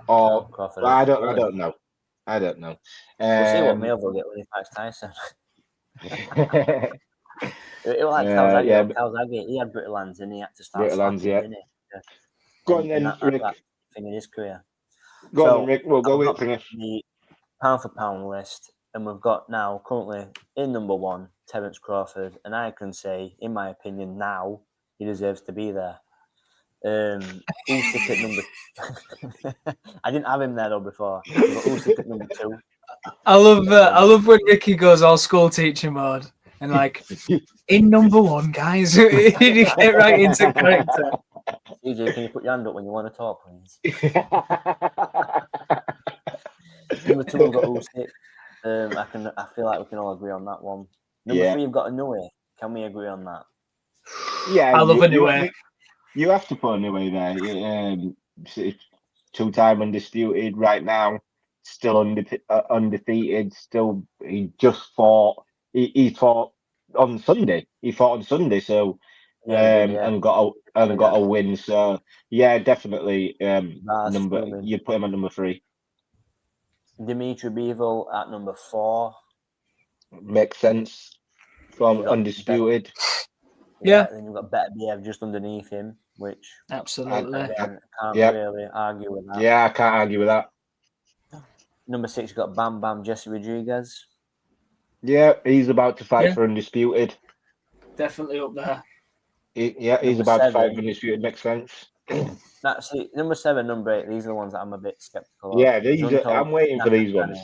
don't know.
We'll see what Mayweather will get when he fights Tyson. It was like Calzaghe. He had brittle hands and he had to start slapping, didn't he? Yeah.
Go on then, Rick.
That thing in his career.
Go on then, Rick. We'll go with
the pound for pound list, and we've got now currently in number one Terence Crawford, and I can say, in my opinion, now he deserves to be there. Usyk at number. I didn't have him there though before. Usyk at number 2.
I love when Ricky goes all school teacher mode and like in number one, guys. You get right into character.
CJ, can you put your hand up when you want to talk, please? Number 2, we've got Usyk. I feel like we can all agree on that one. Number 3, you've got Inoue. Can we agree on that?
Yeah,
I love Inoue.
You have to put Inoue there. 2-time undisputed right now, still undefeated. Still, he just fought. He fought on Sunday. So and got a win. So yeah, definitely. You'd put him at number 3.
Dimitri Bivol at number 4.
Makes sense. From undisputed.
Yeah, then you've got Beterbiev just underneath him, which
absolutely
can't really argue with that.
Yeah, I can't argue with that.
Number 6, you've got Bam Bam Jesse Rodriguez.
Yeah, he's about to fight for undisputed.
Definitely up there.
He's about to fight for undisputed. Makes sense.
Number 7, number 8. These are the ones that I'm a bit skeptical of.
Yeah, I'm waiting for these ones.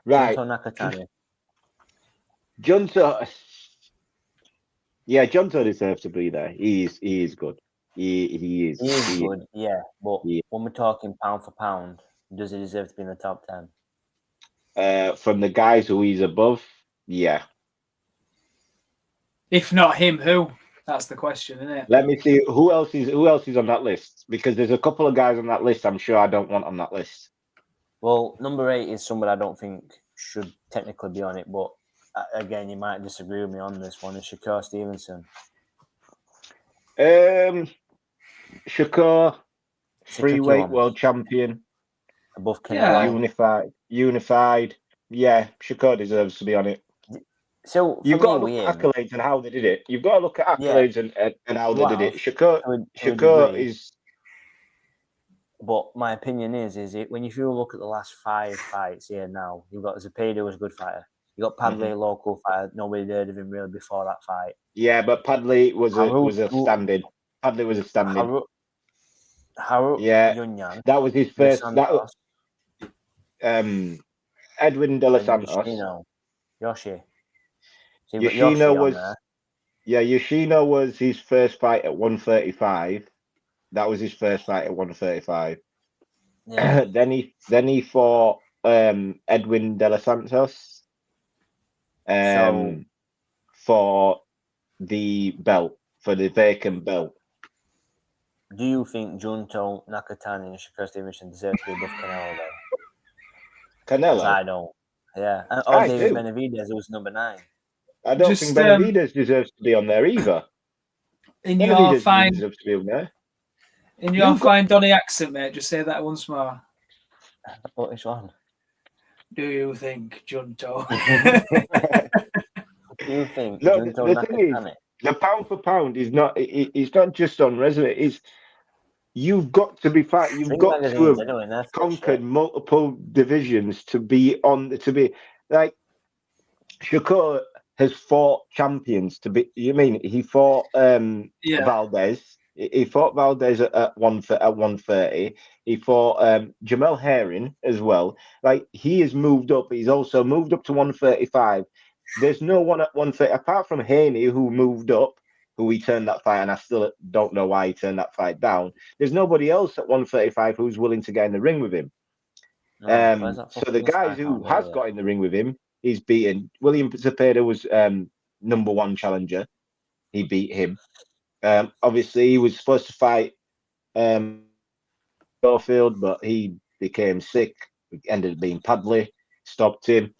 Right.
Junto Nakatani.
Junto. Yeah, Junto deserves to be there. He is good. He is.
He is good. Yeah, but when we're talking pound for pound, does he deserve to be in the top 10?
From the guys who he's above, yeah.
If not him, who? That's the question, isn't it?
Let me see who else is on that list, because there's a couple of guys on that list I'm sure I don't want on that list.
Well, number 8 is somebody I don't think should technically be on it, but again, you might disagree with me on this one. Is Shakur Stevenson?
Shakur, freeweight world champion,
above Canelo.
Unified. Yeah, Shakur deserves to be on it.
So
you've got to look at accolades and how they did it. You've got to look at accolades and how they did it. Shakur is.
But my opinion is when if you look at the last 5 fights here now, you've got Zepeda was a good fighter. You got Padley, local fighter. Nobody heard of him really before that fight.
Yeah, but Padley was a stand-in. Padley was a stand-in.
Yunyang.
That was his first. Edwin De Los Santos.
Yoshi. So
Yoshino was. Yeah, Yoshino was his first fight at 135. That was his first fight at 135. Yeah. then he fought Edwin De Los Santos for the belt, for the vacant belt.
Do you think Junto, Nakatani, and Shakur Stevenson deserve to be above Canelo, though? Because I
Canelo?
don't. Yeah. Or
I
David
do.
Benavidez, who's number 9.
I don't
Just,
think Benavidez deserves to be on there either.
In your
Benavidez
fine,
deserves to be on there.
in your fine Donny accent, mate, just say that once more.
What is one?
Do you think Junto?
Do you think
No,
Junto
the thing is,
Nakatani?
the pound for pound is not. It's not just on resume. It's you've got to be fight. You've
Ring
got to
magazines
have
are doing that
conquered
shit.
multiple divisions to be on. To be like Shakur has fought champions. To be, you mean he fought
Yeah.
Valdez. He fought Valdez at 130. He fought Jamel Herring as well. Like he has moved up. He's also moved up to 135. There's no one at 130 apart from Haney who moved up, who he turned that fight, and I still don't know why he turned that fight down. There's nobody else at 135 who's willing to get in the ring with him. So the guys who has got in the ring with him, he's beaten. William Zepeda was number 1 challenger. He beat him. Obviously, he was supposed to fight Caulfield, but he became sick. It ended up being Padley, stopped him.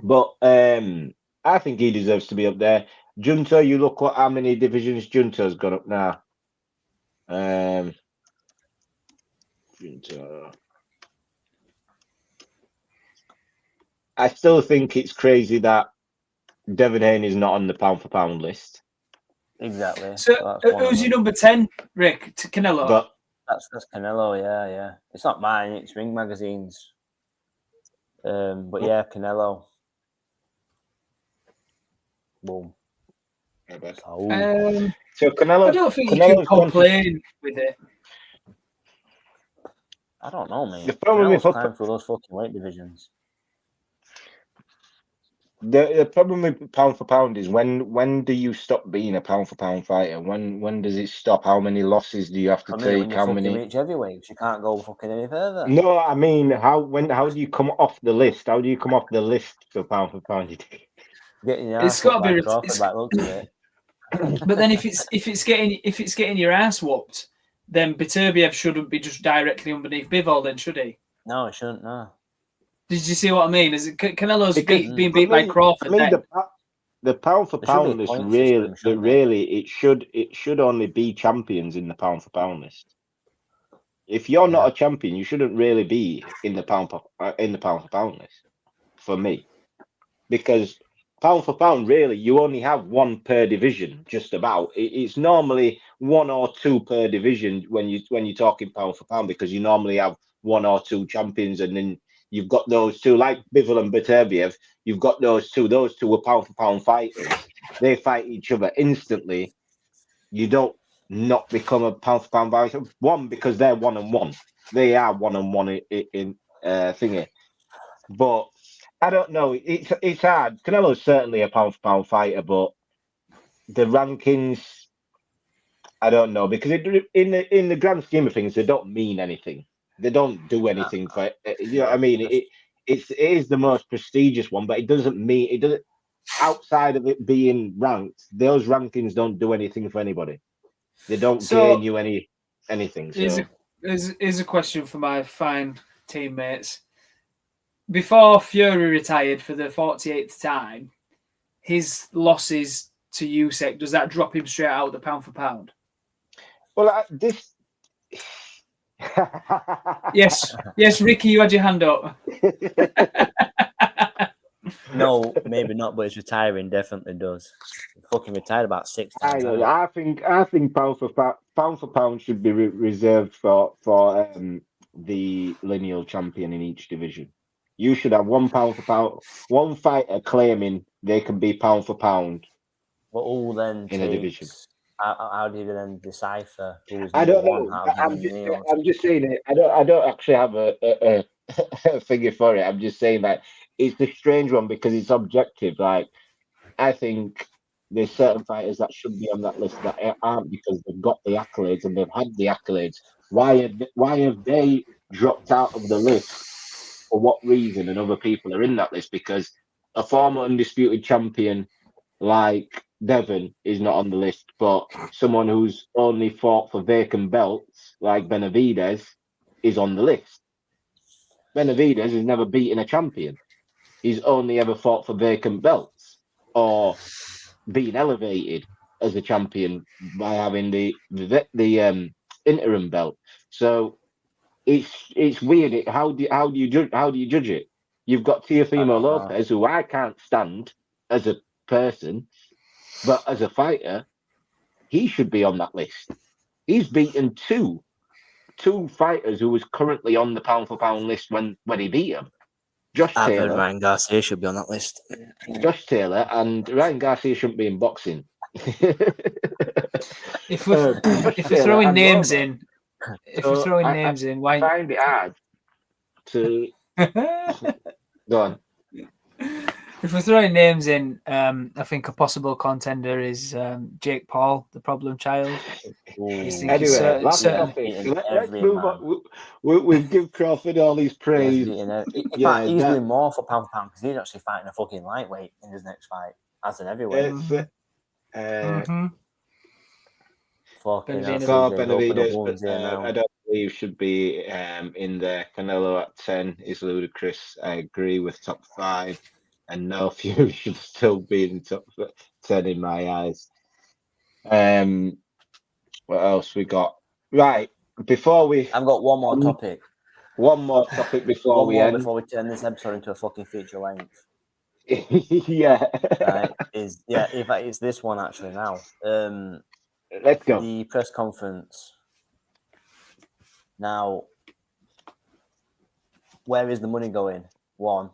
But I think he deserves to be up there. Junto, you look at how many divisions Junto's got up now. Junto. I still think it's crazy that Devin Haney's not on the pound for pound list.
Exactly.
So who's your number 10, Rick? Canelo?
But
That's Canelo, yeah. It's not mine, it's Ring Magazine's. But yeah, Canelo. Boom.
So Canelo.
I don't think you can complain with it.
I don't know, mate.
The problem
Canelo's
with
climbing through those fucking weight divisions.
The problem with pound for pound is when do you stop being a pound for pound fighter? When does it stop? How many losses do you have to take?
When you
How
fucking
many?
reach heavyweights, you can't go fucking any further.
No, I mean how do you come off the list? How do you come off the list for pound?
Getting your
It's
ass
got
whooped
to
by
be.
Crawford by the looks of it.
But then if it's getting your ass whooped, then Beterbiev shouldn't be just directly underneath Bivol, then should he?
No, it shouldn't. No.
Did you see what I mean? Is it Canelo's being beat
For
by
me-
Crawford?
for me,
then?
the pound for
There should be
pound
a
list
point system, shouldn't
really it should only be champions in the pound for pound list. If you're not a champion, you shouldn't really be in the pound for pound list. For me, because pound for pound, really, you only have one per division. Just about. It's normally 1 or 2 per division when you're talking pound for pound, because you normally have 1 or 2 champions, and then you've got those 2, like Bivol and Beterbiev. You've got those 2. Those 2 were pound for pound fighters. They fight each other instantly. You don't not become a pound for pound fighter. One, because they're 1-on-1. They are 1-on-1 in thingy. But I don't know. It's hard. Canelo's certainly a pound for pound fighter, but the rankings, I don't know, because in the grand scheme of things, they don't mean anything. They don't do anything for you know what I mean. It is the most prestigious one, but it doesn't outside of it being ranked. Those rankings don't do anything for anybody. They don't gain you anything. So
Here's a question for my fine teammates. Before Fury retired for the 48th time, his losses to Usyk, does that drop him straight out the pound for pound?
Well, this.
Yes, Ricky, you had your hand up.
No, maybe not, but it's retiring definitely does. Fucking retired about 6 times.
I think pound for pound should be reserved for the lineal champion in each division. You should have one pound for pound, one fighter claiming they can be pound for pound.
But who then
in a division?
How do you then decipher who's
I
number
don't
one?
know. I'm just saying it. I don't actually have a figure for it. I'm just saying that it's a strange one because it's objective. Like, I think there's certain fighters that should be on that list that aren't because they've got the accolades and they've had the accolades. Why have they dropped out of the list? For what reason? And other people are in that list because a former undisputed champion like Devon is not on the list, but someone who's only fought for vacant belts, like Benavidez, is on the list. Benavidez has never beaten a champion. He's only ever fought for vacant belts or been elevated as a champion by having the interim belt. So it's weird. How do you judge it? You've got Teofimo Lopez, who I can't stand as a person, but as a fighter, he should be on that list. He's beaten two fighters who was currently on the pound for pound list when he beat them. Josh Taylor,
Ryan Garcia should be on that list.
Josh Taylor, and Ryan Garcia shouldn't be in boxing.
If we're throwing names in, why?
I find it hard to go on.
If we're throwing names in, I think a possible contender is Jake Paul, the problem child.
Anyway, last topic. Let's move on. We've given Crawford all his praise.
He's doing more for pound for pound because he's actually fighting a fucking lightweight in his next fight as an heavyweight.
Benavidez, I don't believe should be in there. Canelo at 10 is ludicrous. I agree with top 5. And no Fury should still be in the top 10 in my eyes. What else we got? Right, before we...
I've got one more topic.
One more topic before we end.
Before we turn this episode into a fucking feature length.
Yeah.
Right, in fact, it's this one actually now.
Let's go.
The press conference. Now, where is the money going? One,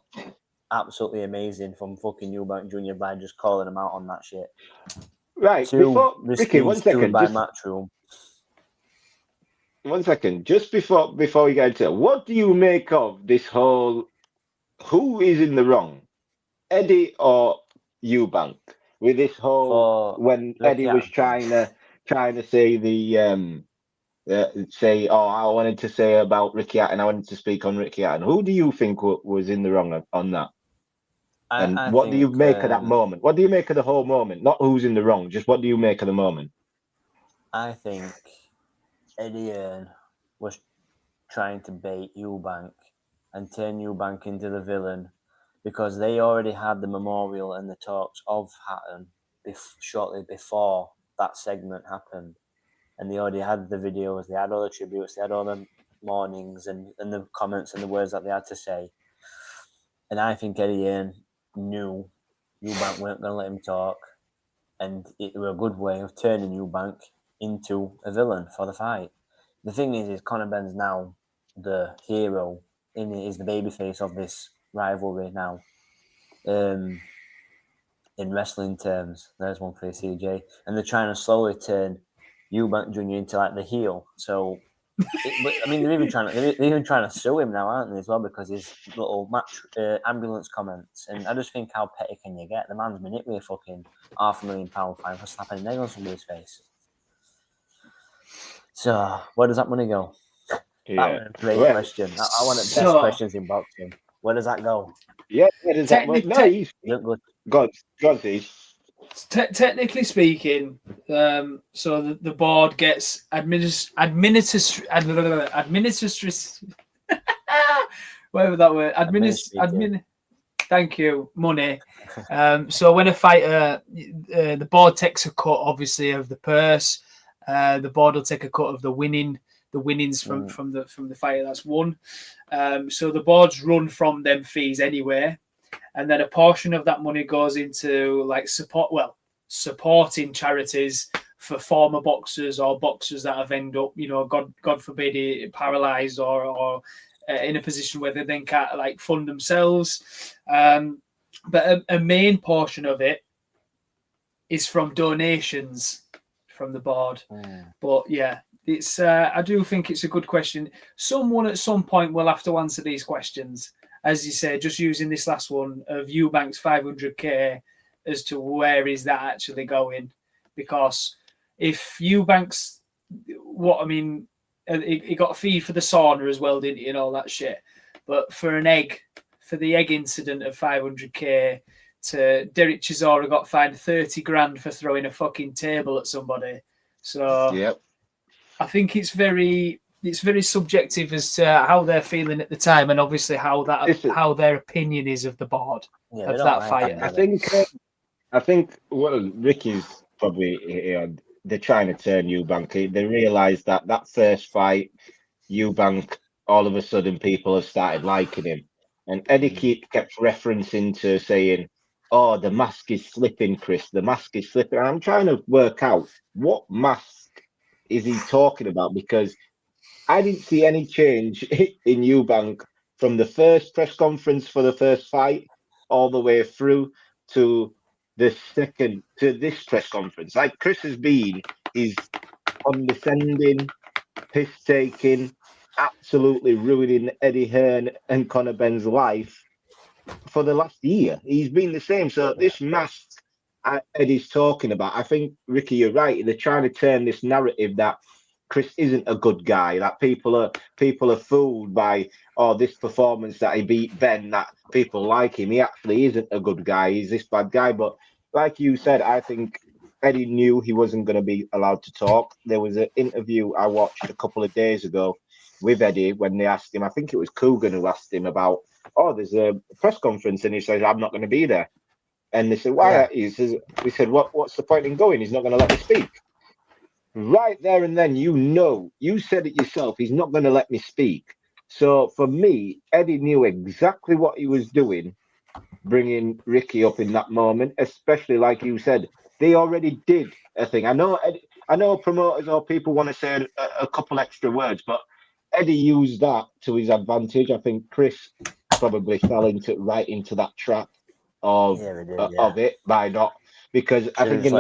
absolutely amazing from fucking Eubank Jr. by just calling him out on that shit.
Right,
Two,
Ricky, 1 second.
By Matchroom.
1 second. Just before we get into it, what do you make of this whole? Who is in the wrong, Eddie or Eubank, with this whole when Eddie was trying to say the say, oh, I wanted to say about Ricky Hatton, I wanted to speak on Ricky Hatton. Who do you think was in the wrong on that? And what do you make of that moment? What do you make of the whole moment? Not who's in the wrong, just what do you make of the moment?
I think Eddie Hearn was trying to bait Eubank and turn Eubank into the villain because they already had the memorial and the talks of Hatton shortly before that segment happened. And they already had the videos, they had all the tributes, they had all the mornings and the comments and the words that they had to say. And I think Eddie Hearn knew Eubank weren't going to let him talk. And it was a good way of turning Eubank into a villain for the fight. The thing is Conor Benn's now the hero, is the babyface of this rivalry now. In wrestling terms, there's one for CJ. And they're trying to slowly turn Eubank Jr. into like the heel. So, they're even trying to sue him now, aren't they, as well, because his little ambulance comments. And I just think, how petty can you get? The man's been hit with a fucking £500,000 fine for slapping a nail on somebody's face. So, where does that money go?
Yeah,
that's a great question. I want the best questions in boxing. Where does that go?
Yeah, where does that go? No, he's God,
technically speaking, so the board gets whatever that word, thank you, money. So when a fighter, the board takes a cut, obviously, of the purse. The board will take a cut of the winnings from the fighter that's won. So the boards run from them fees anyway. And then a portion of that money goes into like supporting charities for former boxers or boxers that have ended up, God forbid, paralyzed or in a position where they then can't like fund themselves. But a main portion of it is from donations from the board. But yeah, it's I do think it's a good question. Someone at some point will have to answer these questions. As you say, just using this last one of Eubank's 500k as to where is that actually going? Because if Eubank's, he got a fee for the sauna as well, didn't he, and all that shit. But for the egg incident of 500k, Derek Chisora got fined 30 grand for throwing a fucking table at somebody. So
Yep.
I think it's very subjective as to how they're feeling at the time, and obviously how their opinion is of the board of that fight.
I think Ricky's probably they're trying to turn Eubank. They realise that first fight, Eubank, all of a sudden people have started liking him, and Eddie kept referencing to saying, "Oh, the mask is slipping, Chris. The mask is slipping." I'm trying to work out what mask is he talking about, because I didn't see any change in Eubank from the first press conference for the first fight all the way through to the second, to this press conference. Like Chris has been, is condescending, piss taking, absolutely ruining Eddie Hearn and Conor Benn's life for the last year. He's been the same. So this mask Eddie's talking about, I think, Ricky, you're right. They're trying to turn this narrative that Chris isn't a good guy, that people are fooled by, this performance that he beat Ben, that people like him. He actually isn't a good guy. He's this bad guy. But like you said, I think Eddie knew he wasn't going to be allowed to talk. There was an interview I watched a couple of days ago with Eddie when they asked him, I think it was Coogan who asked him about, there's a press conference, and he says, I'm not going to be there. And they said, why? Yeah. He said, what's the point in going? He's not going to let me speak. Right there and then, you said it yourself, he's not going to let me speak. So for me, Eddie knew exactly what he was doing, bringing Ricky up in that moment, especially like you said, they already did a thing. I know promoters or people want to say a couple extra words, but Eddie used that to his advantage. I think Chris probably fell right into that trap of it by not, because I think in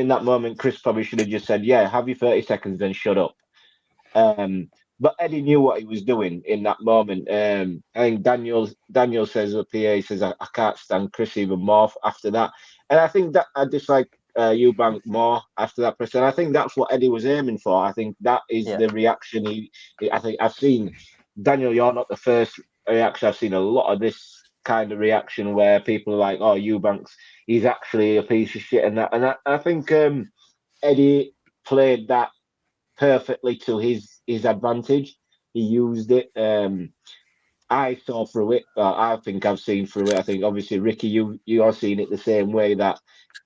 that moment, Chris probably should have just said, yeah, have your 30 seconds, then shut up. But Eddie knew what he was doing in that moment. I think Daniel says, the PA says, I can't stand Chris even more after that. And I think that I dislike Eubank more after that press. And I think that's what Eddie was aiming for. I think that is the reaction. I think I've seen, Daniel, you're not the first reaction. I've seen a lot of this kind of reaction where people are like, oh, Eubanks, he's actually a piece of shit, and that. And I think Eddie played that perfectly to his advantage. He used it. I saw through it. I think I've seen through it. I think obviously Ricky, you are seeing it the same way, that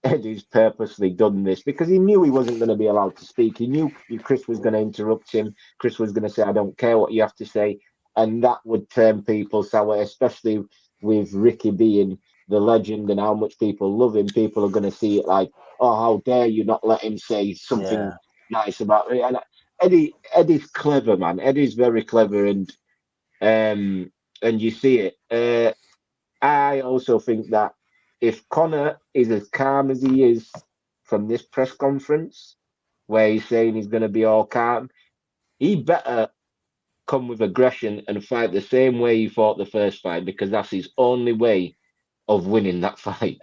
Eddie's purposely done this because he knew he wasn't going to be allowed to speak. He knew Chris was going to interrupt him. Chris was going to say, I don't care what you have to say. And that would turn people sour, especially with Ricky being the legend and how much people love him. People are going to see it like, oh, how dare you not let him say something nice about it. And Eddie's clever, man. Eddie's very clever, and you see it. I also think that if Conor is as calm as he is from this press conference, where he's saying he's going to be all calm, he better come with aggression and fight the same way he fought the first fight, because that's his only way of winning that fight.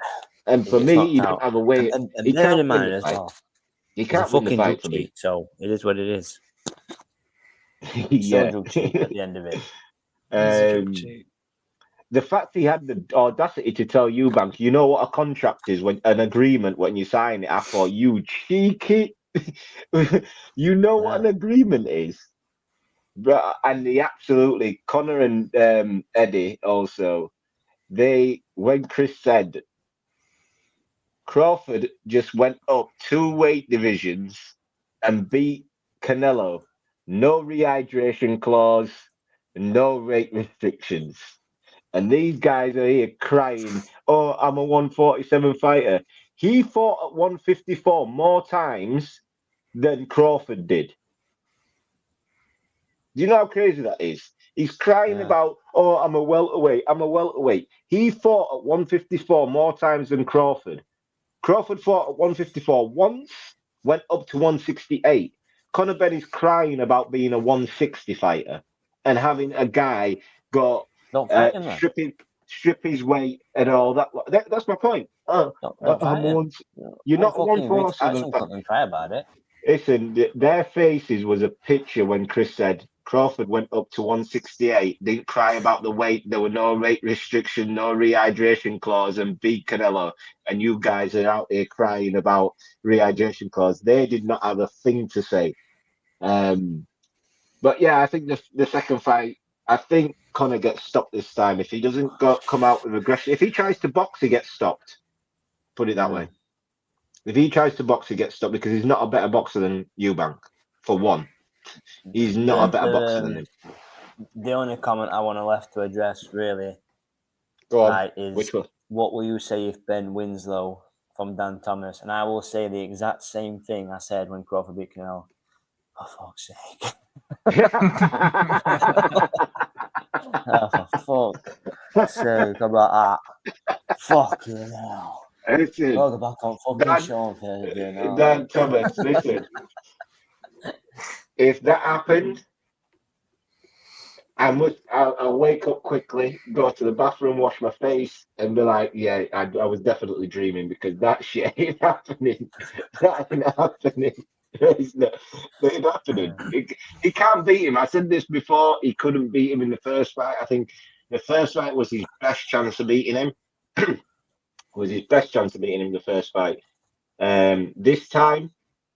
And for me, he don't have a way.
And
he
bearing
can't
in mind
win the
as
fight.
well,
He can't win the fight for me.
So it is what it is.
Yeah.
So cheap at the end of it.
The fact he had the audacity to tell Eubank, you know what a contract is, when an agreement, when you sign it, I thought, you cheeky. You know what an agreement is. And he absolutely, Conor and Eddie also, when Chris said Crawford just went up 2 weight divisions and beat Canelo, no rehydration clause, no weight restrictions. And these guys are here crying, oh, I'm a 147 fighter. He fought at 154 more times than Crawford did. Do you know how crazy that is? He's crying about, oh, I'm a welterweight. He fought at 154 more times than Crawford. Crawford fought at 154 once, went up to 168. Conor Benn is crying about being a 160 fighter and having a guy go strip his weight and all that. That's my point. You're not a 147 fighter.
Cry about it.
Listen, their faces was a picture when Chris said, Crawford went up to 168, didn't cry about the weight, there were no weight restriction, no rehydration clause, and beat Canelo. And you guys are out here crying about rehydration clause. They did not have a thing to say. But yeah, I think the second fight, I think Conor gets stopped this time. If he doesn't come out with aggression, if he tries to box, he gets stopped. Put it that way. If he tries to box, he gets stopped because he's not a better boxer than Eubank, for one. He's not a better boxer than him.
The only comment I want to left to address, really, is
which one?
What will you say if Ben wins, though, from Dan Thomas? And I will say the exact same thing I said when Crawford beat Canelo. For fuck's sake. For fuck's sake about that. Fuck you now.
Listen,
I'll go back on fucking Sean now.
Dan Thomas, listen. If that happened, I'll wake up quickly, go to the bathroom, wash my face, and be like, yeah, I was definitely dreaming because that shit ain't happening. That ain't happening. It's not happening. He can't beat him. I said this before. He couldn't beat him in the first fight. I think the first fight was his best chance of beating him. The first fight. This time,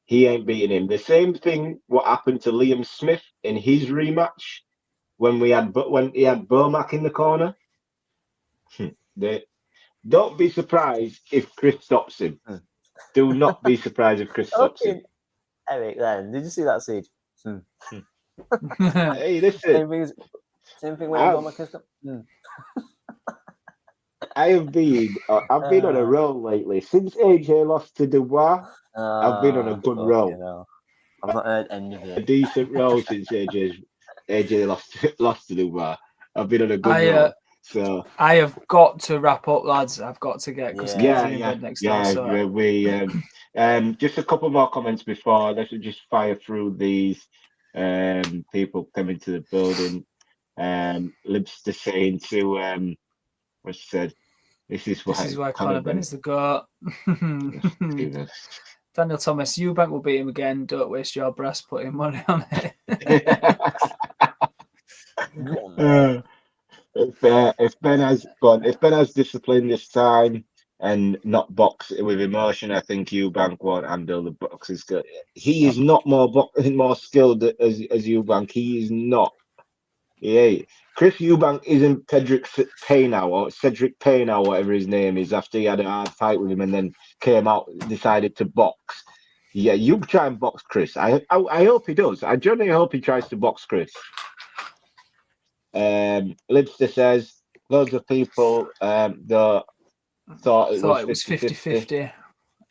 he ain't beating him. The same thing what happened to Liam Smith in his rematch when he had Bomac in the corner. Don't be surprised if Chris stops him. Do not be surprised if Chris stops him.
Eric, then, did you see that, Siege?
Hey, listen.
Same thing when Bomac is
I've been on a roll lately. Since AJ lost to Dubois, I've been on a good roll.
I've not heard any of it.
A decent roll since AJ lost to Dubois. I've been on a good roll. So
I have got to wrap up, lads. I've got to get next door. So.
We just a couple more comments before. Let's just fire through these. People coming to the building. Libster saying to what she said. This is why
Conor Benn is the GOAT. Daniel Thomas, Eubank will beat him again. Don't waste your breath putting money on it.
If Ben has discipline this time and not box with emotion, I think Eubank won't handle the boxing skill. He is not more skilled as Eubank. He is not. Yeah, Chris Eubank isn't Cedric Paynow, whatever his name is, after he had a hard fight with him and then came out, decided to box. Yeah, you try and box Chris. I hope he does. I genuinely hope he tries to box Chris. Libster says loads of people thought it was 50-50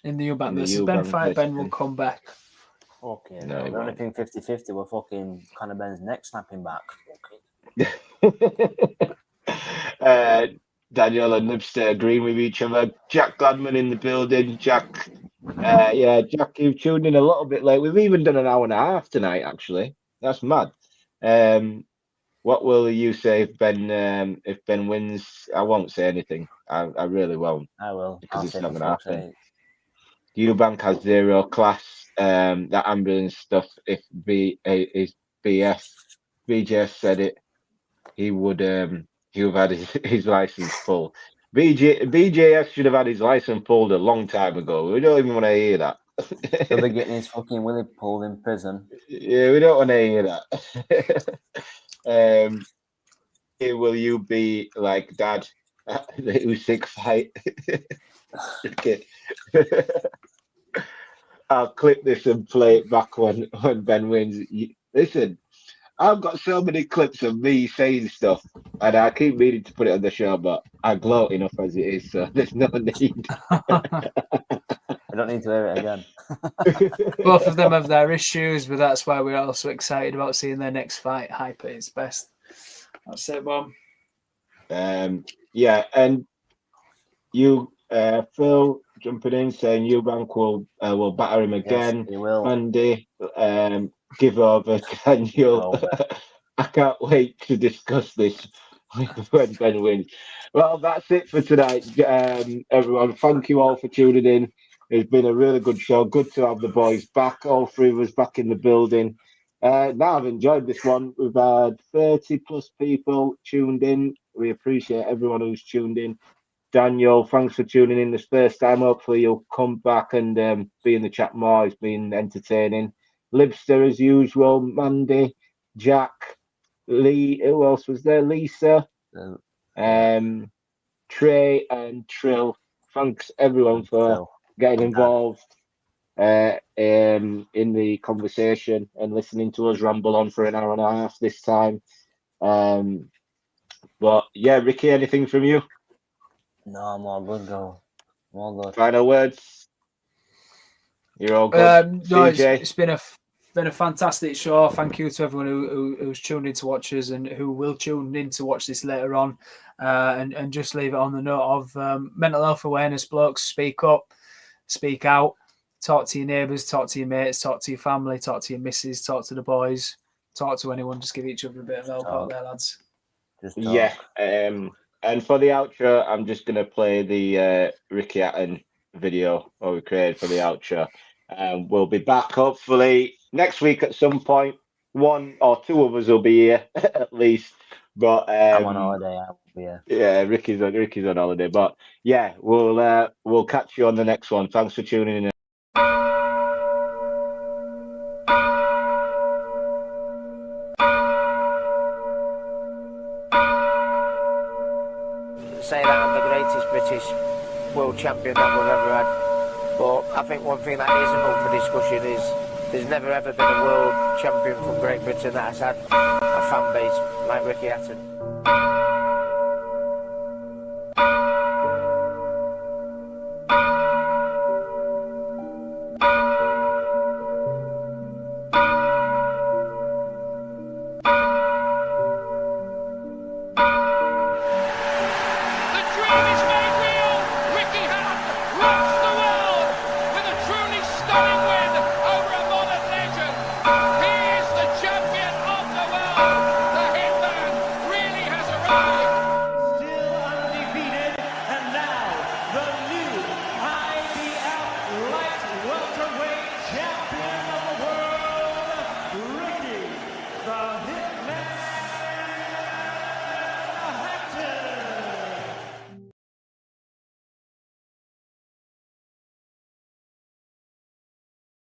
in the Eubank versus Ben fight. Ben will come back.
Okay, the only thing 50-50 were fucking Conor Benn's neck snapping back.
Daniel and Libster agreeing with each other. Jack Gladman in the building. Jack, Jack, you've tuned in a little bit late. We've even done an hour and a half tonight, actually. That's mad. What will you say if Ben wins? I won't say anything. I really won't.
I will.
Because it's not going to happen. Eubank has zero class. That ambulance stuff, if is BS, BJS said it, he would have had his license pulled. BJS should have had his license pulled a long time ago. We don't even want to hear that.
He'll be getting his fucking willy pulled in prison.
Yeah, we don't want to hear that. Will you be like Dad at the Usyk fight? Okay. I'll clip this and play it back when Ben wins. Listen, I've got so many clips of me saying stuff, and I keep meaning to put it on the show, but I gloat enough as it is, so there's no need.
I don't need to hear it again.
Both of them have their issues, but that's why we're also excited about seeing their next fight. Hype at its best. That's it, Mom.
Yeah, and you, Phil, jumping in saying Eubank will batter him again.
Yes, he will.
Andy, give over Daniel. I can't wait to discuss this when Ben wins. Well, that's it for tonight, everyone. Thank you all for tuning in. It's been a really good show. Good to have the boys back. All three of us back in the building. Now I've enjoyed this one. We've had 30 plus people tuned in. We appreciate everyone who's tuned in. Daniel, thanks for tuning in this first time. Hopefully you'll come back and be in the chat more. It's been entertaining. Libster as usual, Mandy, Jack, Lee, who else was there? Lisa, Trey and Trill. Thanks everyone for getting involved in the conversation and listening to us ramble on for an hour and a half this time. But yeah, Ricky, anything from you?
No, I'm all good, though. I'm all good.
Final words? You're all good.
No,
CJ?
it's been a fantastic show. Thank you to everyone who's tuned in to watch us and who will tune in to watch this later on. And just leave it on the note of mental health awareness, blokes. Speak up, speak out, talk to your neighbours, talk to your mates, talk to your family, talk to your missus, talk to the boys, talk to anyone. Just give each other a bit of help out there, lads.
Yeah. And for the outro, I'm just going to play the Ricky Hatton video that we created for the outro. We'll be back hopefully next week at some point. One or two of us will be here at least. But
I'm on holiday.
Yeah, Ricky's on holiday. But yeah, we'll catch you on the next one. Thanks for tuning in.
Say that I'm the greatest British world champion that we've ever had. But I think one thing that isn't up for discussion is there's never ever been a world champion from Great Britain that has had a fan base like Ricky Hatton.